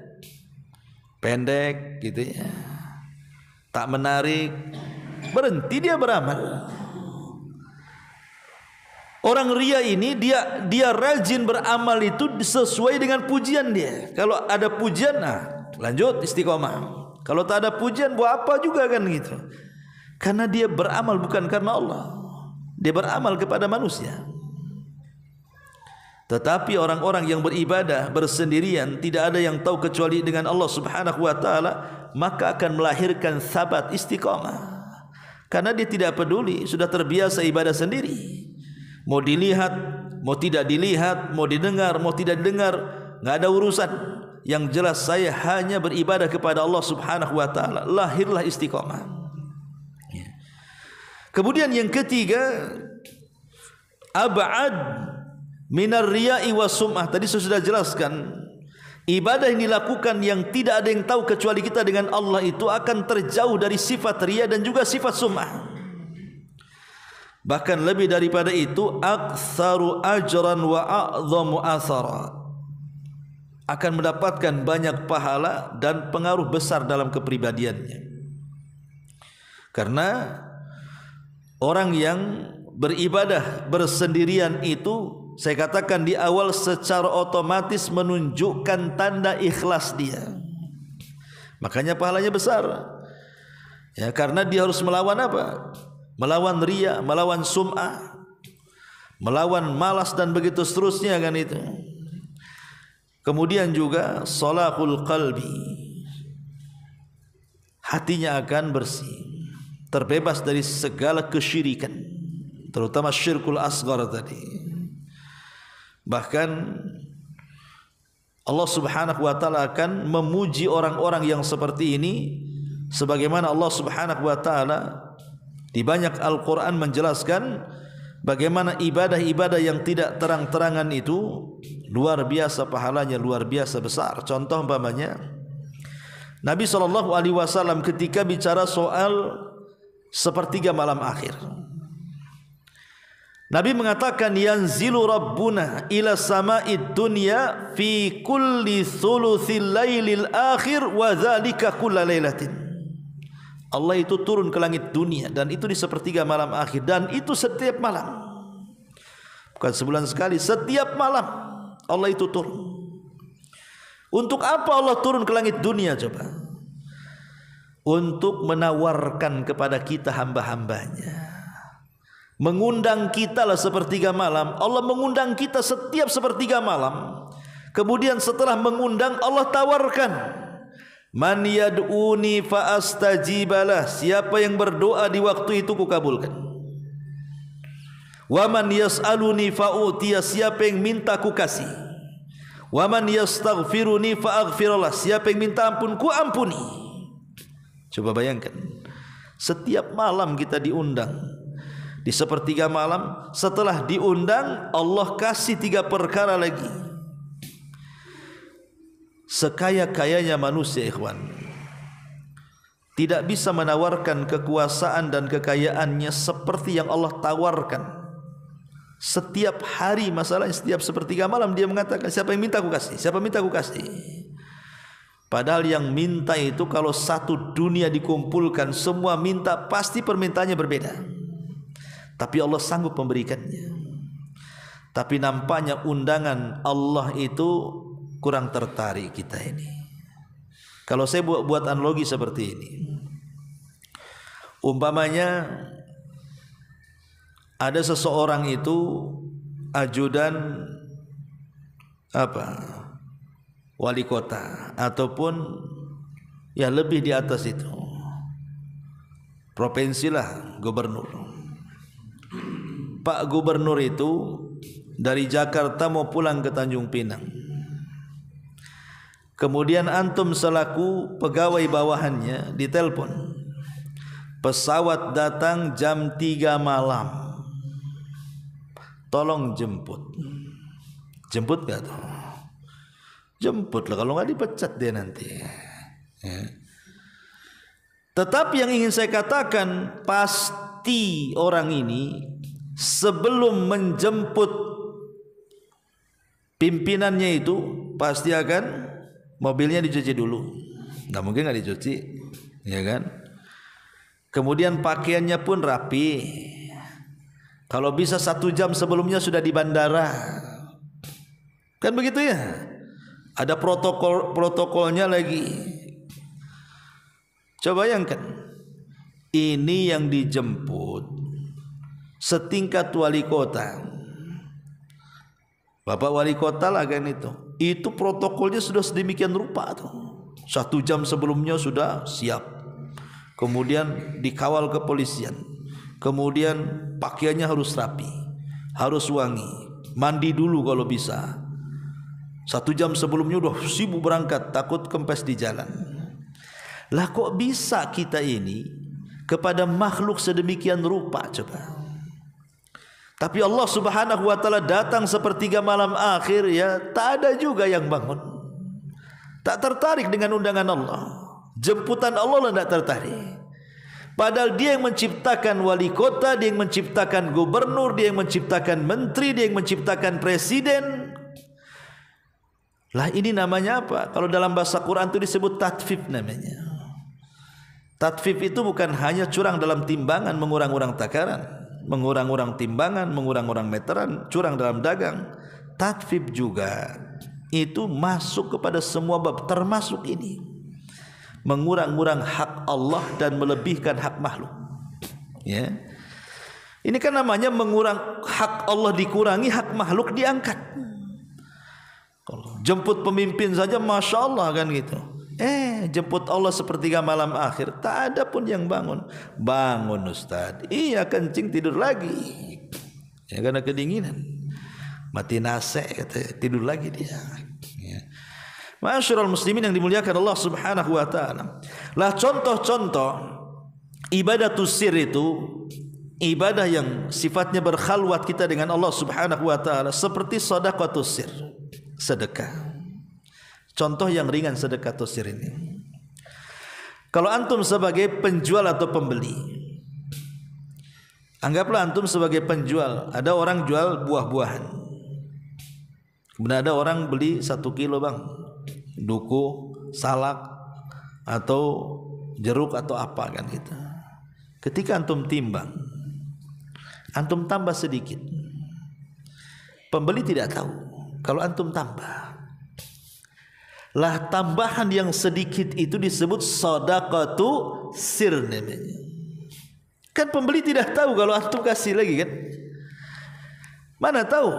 pendek gitu ya, tak menarik, berhenti dia beramal. Orang ria ini dia rajin beramal itu sesuai dengan pujian dia. Kalau ada pujian, lanjut istiqomah. Kalau tak ada pujian, buat apa juga kan gitu. Karena dia beramal bukan karena Allah, dia beramal kepada manusia. Tetapi orang-orang yang beribadah bersendirian, tidak ada yang tahu kecuali dengan Allah Subhanahu wa taala, maka akan melahirkan sabat istiqamah. Karena dia tidak peduli, sudah terbiasa ibadah sendiri. Mau dilihat, mau tidak dilihat, mau didengar, mau tidak didengar, enggak ada urusan. Yang jelas saya hanya beribadah kepada Allah Subhanahu wa taala. Lahirlah istiqamah. Kemudian yang ketiga, ab'ad minar riya'i was sum'ah. Tadi saya sudah jelaskan, ibadah yang dilakukan yang tidak ada yang tahu kecuali kita dengan Allah itu akan terjauh dari sifat riya dan juga sifat sum'ah. Bahkan lebih daripada itu, aktsaru ajran wa a'dhamu athara, akan mendapatkan banyak pahala dan pengaruh besar dalam kepribadiannya. Karena orang yang beribadah bersendirian itu, saya katakan di awal, secara otomatis menunjukkan tanda ikhlas dia. Makanya pahalanya besar. Ya, karena dia harus melawan apa? Melawan riya, melawan sum'ah, melawan malas dan begitu seterusnya kan itu. Kemudian juga salahul qalbi, hatinya akan bersih, terbebas dari segala kesyirikan, terutama syirkul asghar tadi. Bahkan Allah Subhanahu wa taala akan memuji orang-orang yang seperti ini, sebagaimana Allah Subhanahu wa taala di banyak Al-Qur'an menjelaskan bagaimana ibadah-ibadah yang tidak terang-terangan itu luar biasa pahalanya, luar biasa besar. Contoh umpamanya Nabi SAW ketika bicara soal sepertiga malam akhir, Nabi mengatakan, yanzilu rabbuna ila sama'id dunya fi kulli thuluthil lailil akhir wa dzalika kulla lailatin. Allah itu turun ke langit dunia, dan itu di sepertiga malam akhir, dan itu setiap malam. Bukan sebulan sekali, setiap malam Allah itu turun. Untuk apa Allah turun ke langit dunia coba? Untuk menawarkan kepada kita hamba-hambanya, mengundang kita lah sepertiga malam. Allah mengundang kita setiap sepertiga malam. Kemudian setelah mengundang, Allah tawarkan, man yad'uni fa astajibalah, siapa yang berdoa di waktu itu kukabulkan. Wa man yas'aluni fa utiya, siapa yang minta ku kasih. Wa man yastaghfiruni fa aghfirlah, siapa yang minta ampun ku ampuni. Coba bayangkan, setiap malam kita diundang. Di sepertiga malam, setelah diundang, Allah kasih 3 perkara lagi. Sekaya-kayanya manusia, ikhwan, tidak bisa menawarkan kekuasaan dan kekayaannya seperti yang Allah tawarkan. Setiap hari masalahnya, setiap sepertiga malam dia mengatakan, siapa yang minta aku kasih, siapa minta aku kasih. Padahal yang minta itu kalau satu dunia dikumpulkan, semua minta, pasti permintaannya berbeda. Tapi Allah sanggup memberikannya. Tapi nampaknya undangan Allah itu kurang tertarik kita ini. Kalau saya buat analogi seperti ini, umpamanya ada seseorang itu ajudan wali kota, ataupun ya lebih di atas itu, provinsi lah, gubernur. Pak Gubernur itu dari Jakarta mau pulang ke Tanjung Pinang. Kemudian antum selaku pegawai bawahannya ditelepon, pesawat datang jam 3 malam, tolong jemput. Jemput gak tuh? Jemput lah, kalau gak dipecat dia nanti. Tetapi yang ingin saya katakan, pasti orang ini sebelum menjemput pimpinannya itu pasti akan mobilnya dicuci dulu. Nggak mungkin nggak dicuci, ya kan? Kemudian pakaiannya pun rapi. Kalau bisa 1 jam sebelumnya sudah di bandara, kan begitu ya? Ada protokolnya lagi. Coba bayangkan, ini yang dijemput setingkat wali kota. Bapak wali kota lah kan itu protokolnya sudah sedemikian rupa tuh. 1 jam sebelumnya sudah siap. Kemudian dikawal kepolisian. Kemudian pakaiannya harus rapi, harus wangi, mandi dulu kalau bisa. 1 jam sebelumnya udah sibuk berangkat, takut kempes di jalan. Lah kok bisa kita ini kepada makhluk sedemikian rupa coba? Tapi Allah Subhanahu wa taala datang sepertiga malam akhir, ya tak ada juga yang bangun. Tak tertarik dengan undangan Allah. Jemputan Allah tidak tertarik. Padahal dia yang menciptakan wali kota, dia yang menciptakan gubernur, dia yang menciptakan menteri, dia yang menciptakan presiden. Lah ini namanya apa? Kalau dalam bahasa Quran itu disebut tatfif namanya. Tatfif itu bukan hanya curang dalam timbangan, mengurang-urang takaran, mengurang-urang timbangan, mengurang-urang meteran, curang dalam dagang. Tatfif juga itu masuk kepada semua bab, termasuk ini. Mengurang-urang hak Allah dan melebihkan hak makhluk. Ya. Ini kan namanya mengurang hak Allah dikurangi, hak makhluk diangkat. Kalau jemput pemimpin saja Masya Allah kan gitu. Jemput Allah sepertiga malam akhir, tak ada pun yang bangun. Bangun Ustaz, iya kencing tidur lagi. Ya karena kedinginan. Mati nase kata, tidur lagi dia. Ya. Ma'asyiral muslimin yang dimuliakan Allah Subhanahu wa taala. Lah contoh-contoh ibadatus sir itu ibadah yang sifatnya berkhalwat kita dengan Allah Subhanahu wa taala, seperti shadaqatus sir, sedekah. Contoh yang ringan sedekatus sir ini. Kalau antum sebagai penjual atau pembeli, anggaplah antum sebagai penjual, ada orang jual buah-buahan. Kemudian ada orang beli 1 kilo bang, duku, salak, atau jeruk atau apa kan gitu. Ketika antum timbang, antum tambah sedikit, pembeli tidak tahu kalau antum tambah. Lah tambahan yang sedikit itu disebut shadaqatu sir namanya. Kan pembeli tidak tahu kalau antum kasih lagi kan. Mana tahu,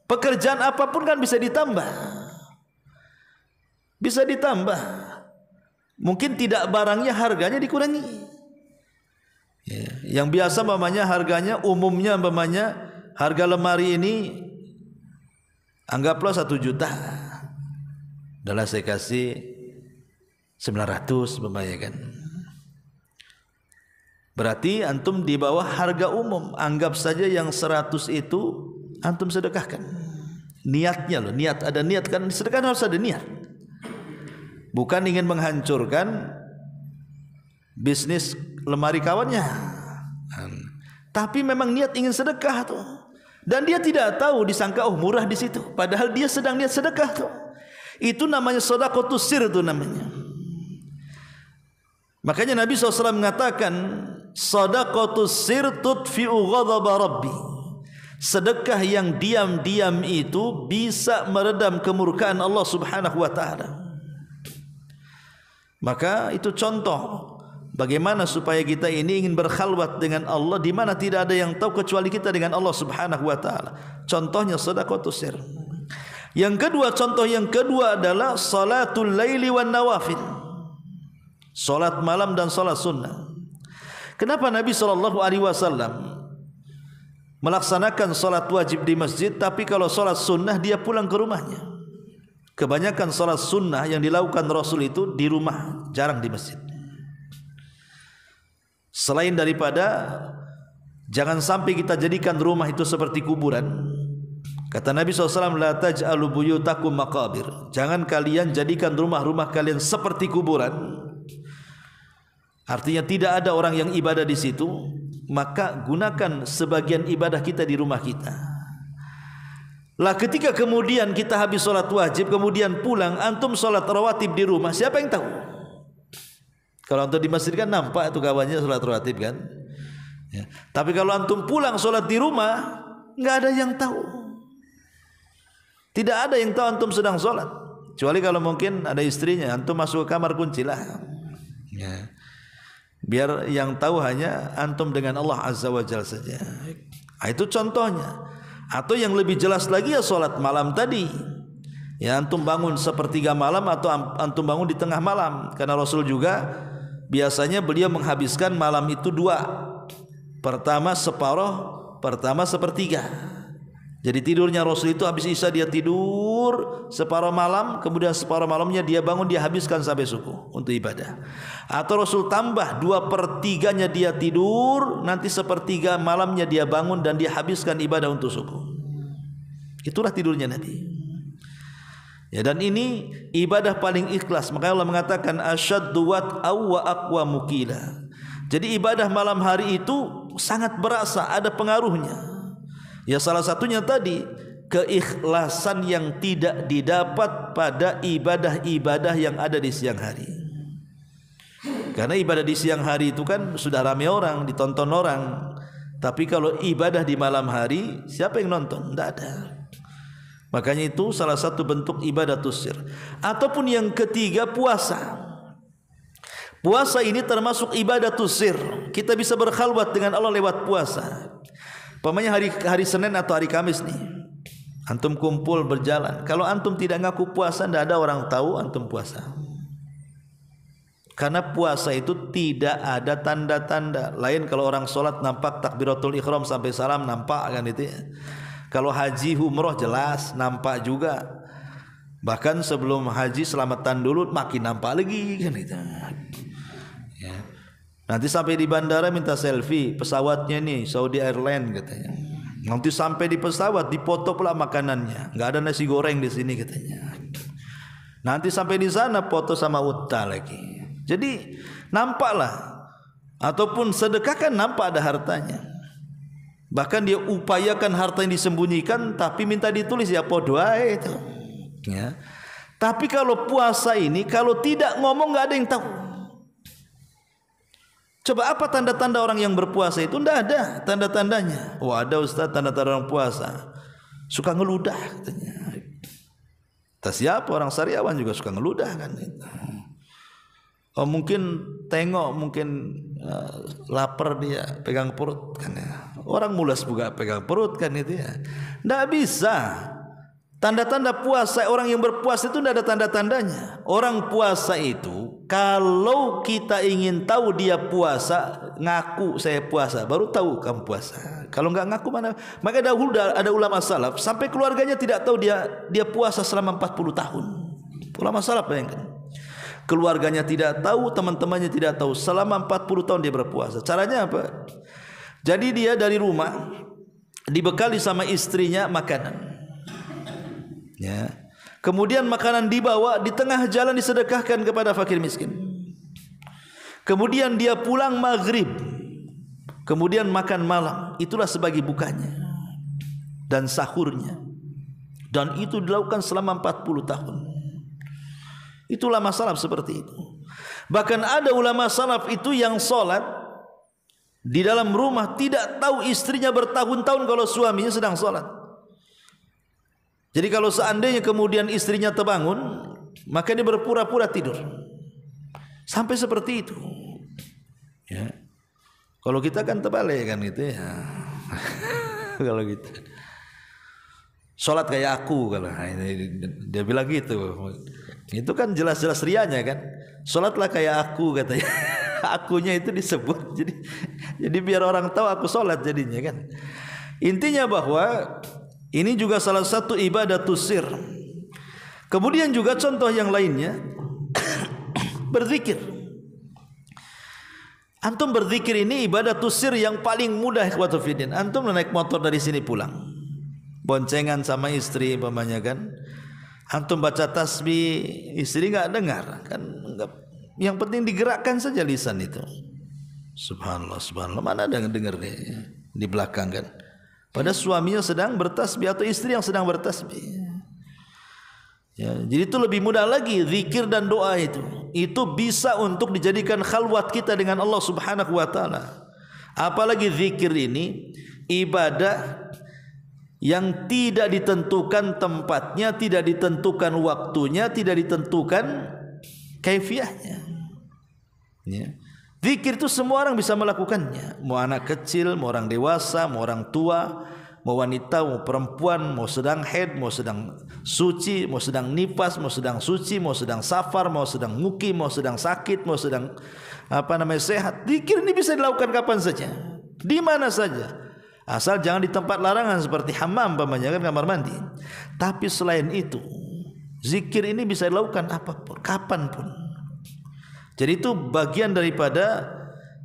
pekerjaan apapun kan bisa ditambah. Bisa ditambah. Mungkin tidak barangnya harganya dikurangi. Ya, yang biasa umpamanya harganya, umumnya umpamanya harga lemari ini anggaplah 1 juta. Adalah saya kasih 900 umpamanya kan. Berarti antum di bawah harga umum. Anggap saja yang 100 itu antum sedekahkan. Niatnya loh, niat, ada niat kan, sedekah harus ada niat. Bukan ingin menghancurkan bisnis lemari kawannya, tapi memang niat ingin sedekah tuh. Dan dia tidak tahu, disangka oh murah di situ, padahal dia sedang niat sedekah tuh. Itu namanya shadaqatus sir itu namanya. Makanya Nabi SAW mengatakan shadaqatus sir tudfi'u ghadaba rabbi. Sedekah yang diam-diam itu bisa meredam kemurkaan Allah Subhanahu wa taala. Maka itu contoh bagaimana supaya kita ini ingin berkhalwat dengan Allah di mana tidak ada yang tahu kecuali kita dengan Allah Subhanahu wa taala. Contohnya shadaqatus sir. Yang kedua, contoh yang kedua adalah salatul laili wan nawafil. Salat malam dan salat sunnah. Kenapa Nabi SAW melaksanakan salat wajib di masjid, tapi kalau salat sunnah dia pulang ke rumahnya? Kebanyakan salat sunnah yang dilakukan Rasul itu di rumah, jarang di masjid. Selain daripada jangan sampai kita jadikan rumah itu seperti kuburan. Kata Nabi SAW, la taj'alu buyutakum maqabir. Jangan kalian jadikan rumah-rumah kalian seperti kuburan. Artinya tidak ada orang yang ibadah di situ, maka gunakan sebagian ibadah kita di rumah kita. Lah ketika kemudian kita habis sholat wajib, kemudian pulang, antum sholat rawatib di rumah, siapa yang tahu? Kalau antum di masjid kan nampak itu kawannya sholat rawatib kan. Ya. Tapi kalau antum pulang sholat di rumah, nggak ada yang tahu. Tidak ada yang tahu antum sedang sholat. Kecuali kalau mungkin ada istrinya, antum masuk ke kamar kuncilah. Ya. Biar yang tahu hanya antum dengan Allah Azza wa Jalla saja. Itu contohnya. Atau yang lebih jelas lagi ya sholat malam tadi. Ya antum bangun sepertiga malam atau antum bangun di tengah malam. Karena Rasul juga biasanya beliau menghabiskan malam itu dua. Pertama separuh, pertama sepertiga. Jadi tidurnya Rasul itu habis isya dia tidur separuh malam, kemudian separuh malamnya dia bangun, dia habiskan sampai subuh untuk ibadah. Atau Rasul tambah 2/3-nya dia tidur, nanti sepertiga malamnya dia bangun dan dia habiskan ibadah untuk subuh. Itulah tidurnya Nabi. Ya, dan ini ibadah paling ikhlas. Makanya Allah mengatakan asyaddu wat'aw wa aqwa mukila. Jadi ibadah malam hari itu sangat berasa, ada pengaruhnya. Ya salah satunya tadi keikhlasan yang tidak didapat pada ibadah-ibadah yang ada di siang hari. Karena ibadah di siang hari itu kan sudah ramai orang, ditonton orang. Tapi kalau ibadah di malam hari, siapa yang nonton? Tidak ada. Makanya itu salah satu bentuk ibadah tusir. Ataupun yang ketiga, puasa. Puasa ini termasuk ibadah tusir. Kita bisa berkhalwat dengan Allah lewat puasa. Pamannya hari Senin atau hari Kamis nih, antum kumpul berjalan. Kalau antum tidak ngaku puasa, tidak ada orang tahu antum puasa. Karena puasa itu tidak ada tanda-tanda. Lain kalau orang sholat nampak takbiratul ihram sampai salam nampak kan itu ya. Kalau haji umroh jelas nampak juga. Bahkan sebelum haji selamatan dulu makin nampak lagi kan itu. Ya. Nanti sampai di bandara minta selfie pesawatnya nih Saudi Airlines katanya. Nanti sampai di pesawat dipoto pula makanannya. Nggak ada nasi goreng di sini katanya. Nanti sampai di sana foto sama unta lagi. Jadi nampaklah. Ataupun sedekah kan nampak ada hartanya. Bahkan dia upayakan harta yang disembunyikan tapi minta ditulis ya doa itu. Ya. Tapi kalau puasa ini kalau tidak ngomong nggak ada yang tahu. Coba apa tanda-tanda orang yang berpuasa itu? Tidak ada tanda-tandanya. Wah ada Ustaz tanda-tanda orang puasa. Suka ngeludah katanya. Tak siapa orang Sariawan juga suka ngeludah kan. Oh mungkin tengok mungkin lapar dia pegang perut kan ya. Orang mulas juga pegang perut kan itu ya. Tidak bisa. Tanda-tanda puasa orang yang berpuasa itu tidak ada tanda-tandanya. Orang puasa itu kalau kita ingin tahu dia puasa, ngaku saya puasa, baru tahu kamu puasa. Kalau enggak ngaku mana? Maka dahulu ada ulama salaf sampai keluarganya tidak tahu dia puasa selama 40 tahun. Ulama salaf bayangkan. Keluarganya tidak tahu, teman-temannya tidak tahu. Selama 40 tahun dia berpuasa. Caranya apa? Jadi dia dari rumah dibekali sama istrinya makanan. Ya. Kemudian makanan dibawa di tengah jalan disedekahkan kepada fakir miskin. Kemudian dia pulang maghrib. Kemudian makan malam. Itulah sebagai bukanya dan sahurnya. Dan itu dilakukan selama 40 tahun. Itu ulama salaf seperti itu. Bahkan ada ulama salaf itu yang sholat di dalam rumah tidak tahu istrinya bertahun-tahun kalau suaminya sedang sholat. Jadi kalau seandainya kemudian istrinya terbangun, maka dia berpura-pura tidur. Sampai seperti itu. Ya. Kalau kita kan terbalik kan gitu ya. Kalau gitu. Sholat kayak aku kalau dia bilang gitu. Itu kan jelas-jelas rianya kan. Sholatlah kayak aku katanya. Akunya itu disebut. Jadi biar orang tahu aku sholat jadinya kan. Intinya bahwa ini juga salah satu ibadah tusir. Kemudian juga contoh yang lainnya berzikir. Antum berzikir ini ibadah tusir yang paling mudah ikhwatu fiddin. Antum naik motor dari sini pulang, boncengan sama istri umpamanya kan. Antum baca tasbih, istri enggak dengar kan, enggak Yang penting digerakkan saja lisan itu. Subhanallah, subhanallah. Mana ada yang dengar nih di belakang kan? Pada suaminya sedang bertasbih atau istri yang sedang bertasbih. Ya, jadi itu lebih mudah lagi zikir dan doa itu. Itu bisa untuk dijadikan khalwat kita dengan Allah Subhanahu wa taala. Apalagi zikir ini ibadah yang tidak ditentukan tempatnya, tidak ditentukan waktunya, tidak ditentukan kaifiahnya. Ya. Zikir itu semua orang bisa melakukannya. Mau anak kecil, mau orang dewasa, mau orang tua, mau wanita, mau perempuan, mau sedang haid, mau sedang suci, mau sedang nifas, mau sedang suci, mau sedang safar, mau sedang mukim, mau sedang sakit, mau sedang sehat. Zikir ini bisa dilakukan kapan saja, di mana saja. Asal jangan di tempat larangan seperti hammam umpamanya kan, kamar mandi. Tapi selain itu, zikir ini bisa dilakukan apapun, kapanpun. Jadi itu bagian daripada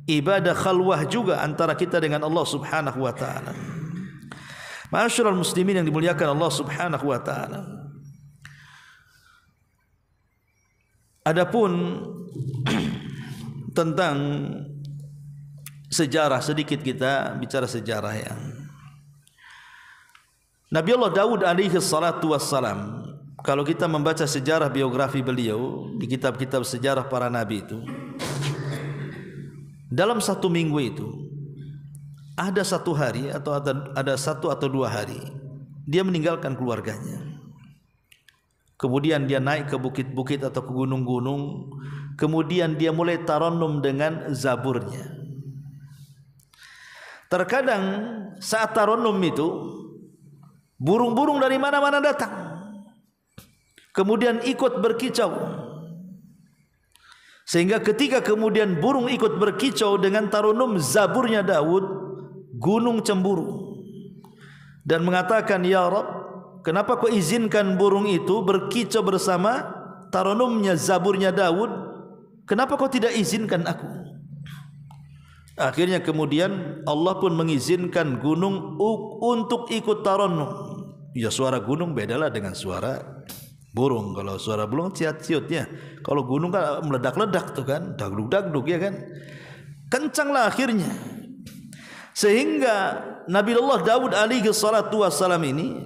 ibadah khalwah juga antara kita dengan Allah Subhanahu wa taala. Ma'asyiral muslimin yang dimuliakan Allah Subhanahu wa taala. Adapun tentang sejarah, sedikit kita bicara sejarah ya. Nabi Allah Daud alaihi salatu wassalam, kalau kita membaca sejarah biografi beliau di kitab-kitab sejarah para nabi itu, dalam satu minggu itu ada satu hari atau ada satu atau dua hari dia meninggalkan keluarganya. Kemudian dia naik ke bukit-bukit atau ke gunung-gunung. Kemudian dia mulai tarannum dengan zaburnya. Terkadang saat tarannum itu burung-burung dari mana-mana datang, kemudian ikut berkicau. Sehingga ketika kemudian burung ikut berkicau dengan tarannum zaburnya Daud, gunung cemburu dan mengatakan, "Ya Rabb, kenapa kau izinkan burung itu berkicau bersama tarannumnya zaburnya Daud? Kenapa kau tidak izinkan aku?" Akhirnya kemudian Allah pun mengizinkan gunung untuk ikut tarannum. Ya, suara gunung bedalah dengan suara burung. Kalau suara burung ciut-ciutnya, kalau gunung kan meledak-ledak tuh kan, dagdug-dagdug ya kan. Kencanglah akhirnya. Sehingga Nabi Allah Daud alaihi salatu wassalam ini,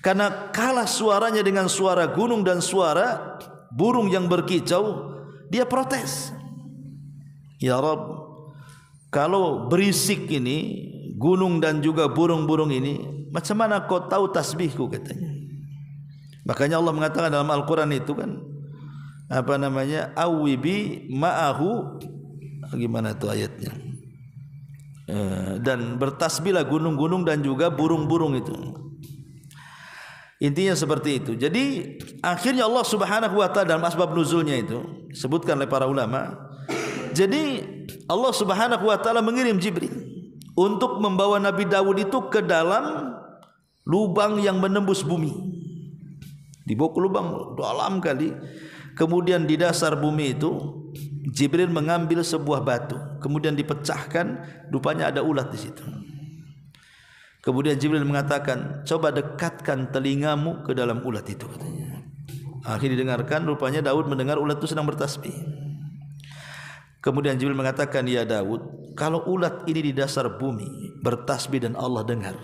karena kalah suaranya dengan suara gunung dan suara burung yang berkicau, dia protes. Ya Rabb, kalau berisik ini gunung dan juga burung-burung ini, macam mana kau tahu tasbihku, katanya. Makanya Allah mengatakan dalam Al-Quran itu kan, awibi ma'ahu, gimana tuh ayatnya, dan bertasbihlah gunung-gunung dan juga burung-burung itu. Intinya seperti itu. Jadi akhirnya Allah Subhanahu wa taala dalam asbab nuzulnya itu disebutkan oleh para ulama. Jadi Allah Subhanahu wa taala mengirim Jibril untuk membawa Nabi Daud itu ke dalam lubang yang menembus bumi. Dibawa ke lubang dalam kali. Kemudian di dasar bumi itu Jibril mengambil sebuah batu, kemudian dipecahkan, rupanya ada ulat di situ. Kemudian Jibril mengatakan, "Coba dekatkan telingamu ke dalam ulat itu," katanya. Akhirnya didengarkan, rupanya Daud mendengar ulat itu sedang bertasbih. Kemudian Jibril mengatakan, "Ya Daud, kalau ulat ini di dasar bumi bertasbih dan Allah dengar,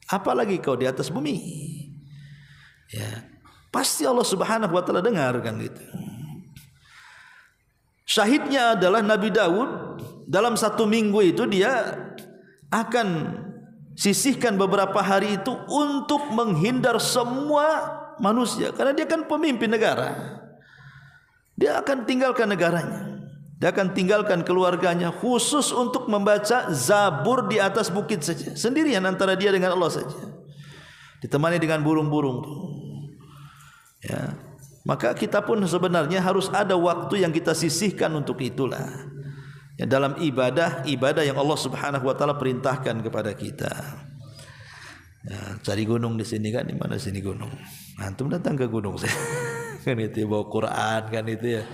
apalagi kau di atas bumi?" Ya, pasti Allah Subhanahu wa taala dengar kan gitu. Syahidnya adalah Nabi Daud dalam satu minggu itu dia akan sisihkan beberapa hari itu untuk menghindar semua manusia, karena dia kan pemimpin negara. Dia akan tinggalkan negaranya, dia akan tinggalkan keluarganya khusus untuk membaca Zabur di atas bukit saja, sendirian antara dia dengan Allah saja, ditemani dengan burung-burung. Ya, maka kita pun sebenarnya harus ada waktu yang kita sisihkan untuk itulah. Ya, dalam ibadah yang Allah Subhanahu wa taala perintahkan kepada kita. Ya, cari gunung di sini kan, di mana sini gunung? Antum datang ke gunung saya. Kan itu bawa Quran kan itu ya.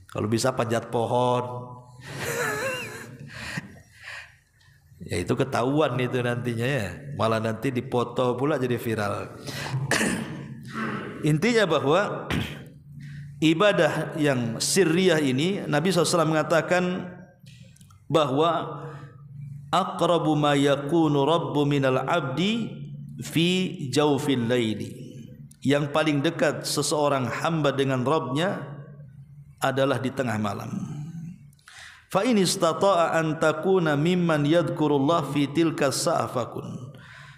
Kalau bisa panjat pohon. Ya itu ketahuan itu nantinya ya. Malah nanti dipoto pula jadi viral. Intinya bahwa ibadah yang sirriyah ini Nabi SAW mengatakan bahwa aqrabu ma yakunu rabbu minal abdi fi jawfil laili, yang paling dekat seseorang hamba dengan Rabbnya adalah di tengah malam. Fa in istata'a an takuna mimman yadhkurullah fi tilka sa'afakun,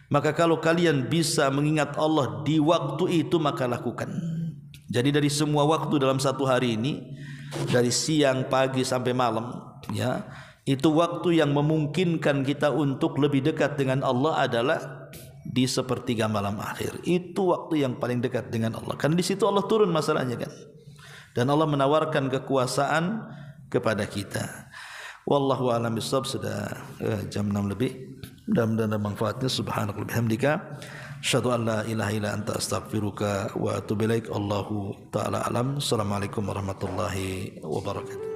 maka kalau kalian bisa mengingat Allah di waktu itu maka lakukan. Jadi dari semua waktu dalam satu hari ini, dari siang, pagi sampai malam, ya, itu waktu yang memungkinkan kita untuk lebih dekat dengan Allah adalah di sepertiga malam akhir. Itu waktu yang paling dekat dengan Allah. Karena di situ Allah turun masalahnya kan. Dan Allah menawarkan kekuasaan kepada kita. Wallahu a'lam bishawab. Sudah jam 6 lebih. Mudah-mudahan ada manfaatnya. Subhanakallahumma bihamdika asyhadu an la ilaha illa anta astaghfiruka wa atubu ilaik. Allahu ta'ala alam. Assalamualaikum warahmatullahi wabarakatuh.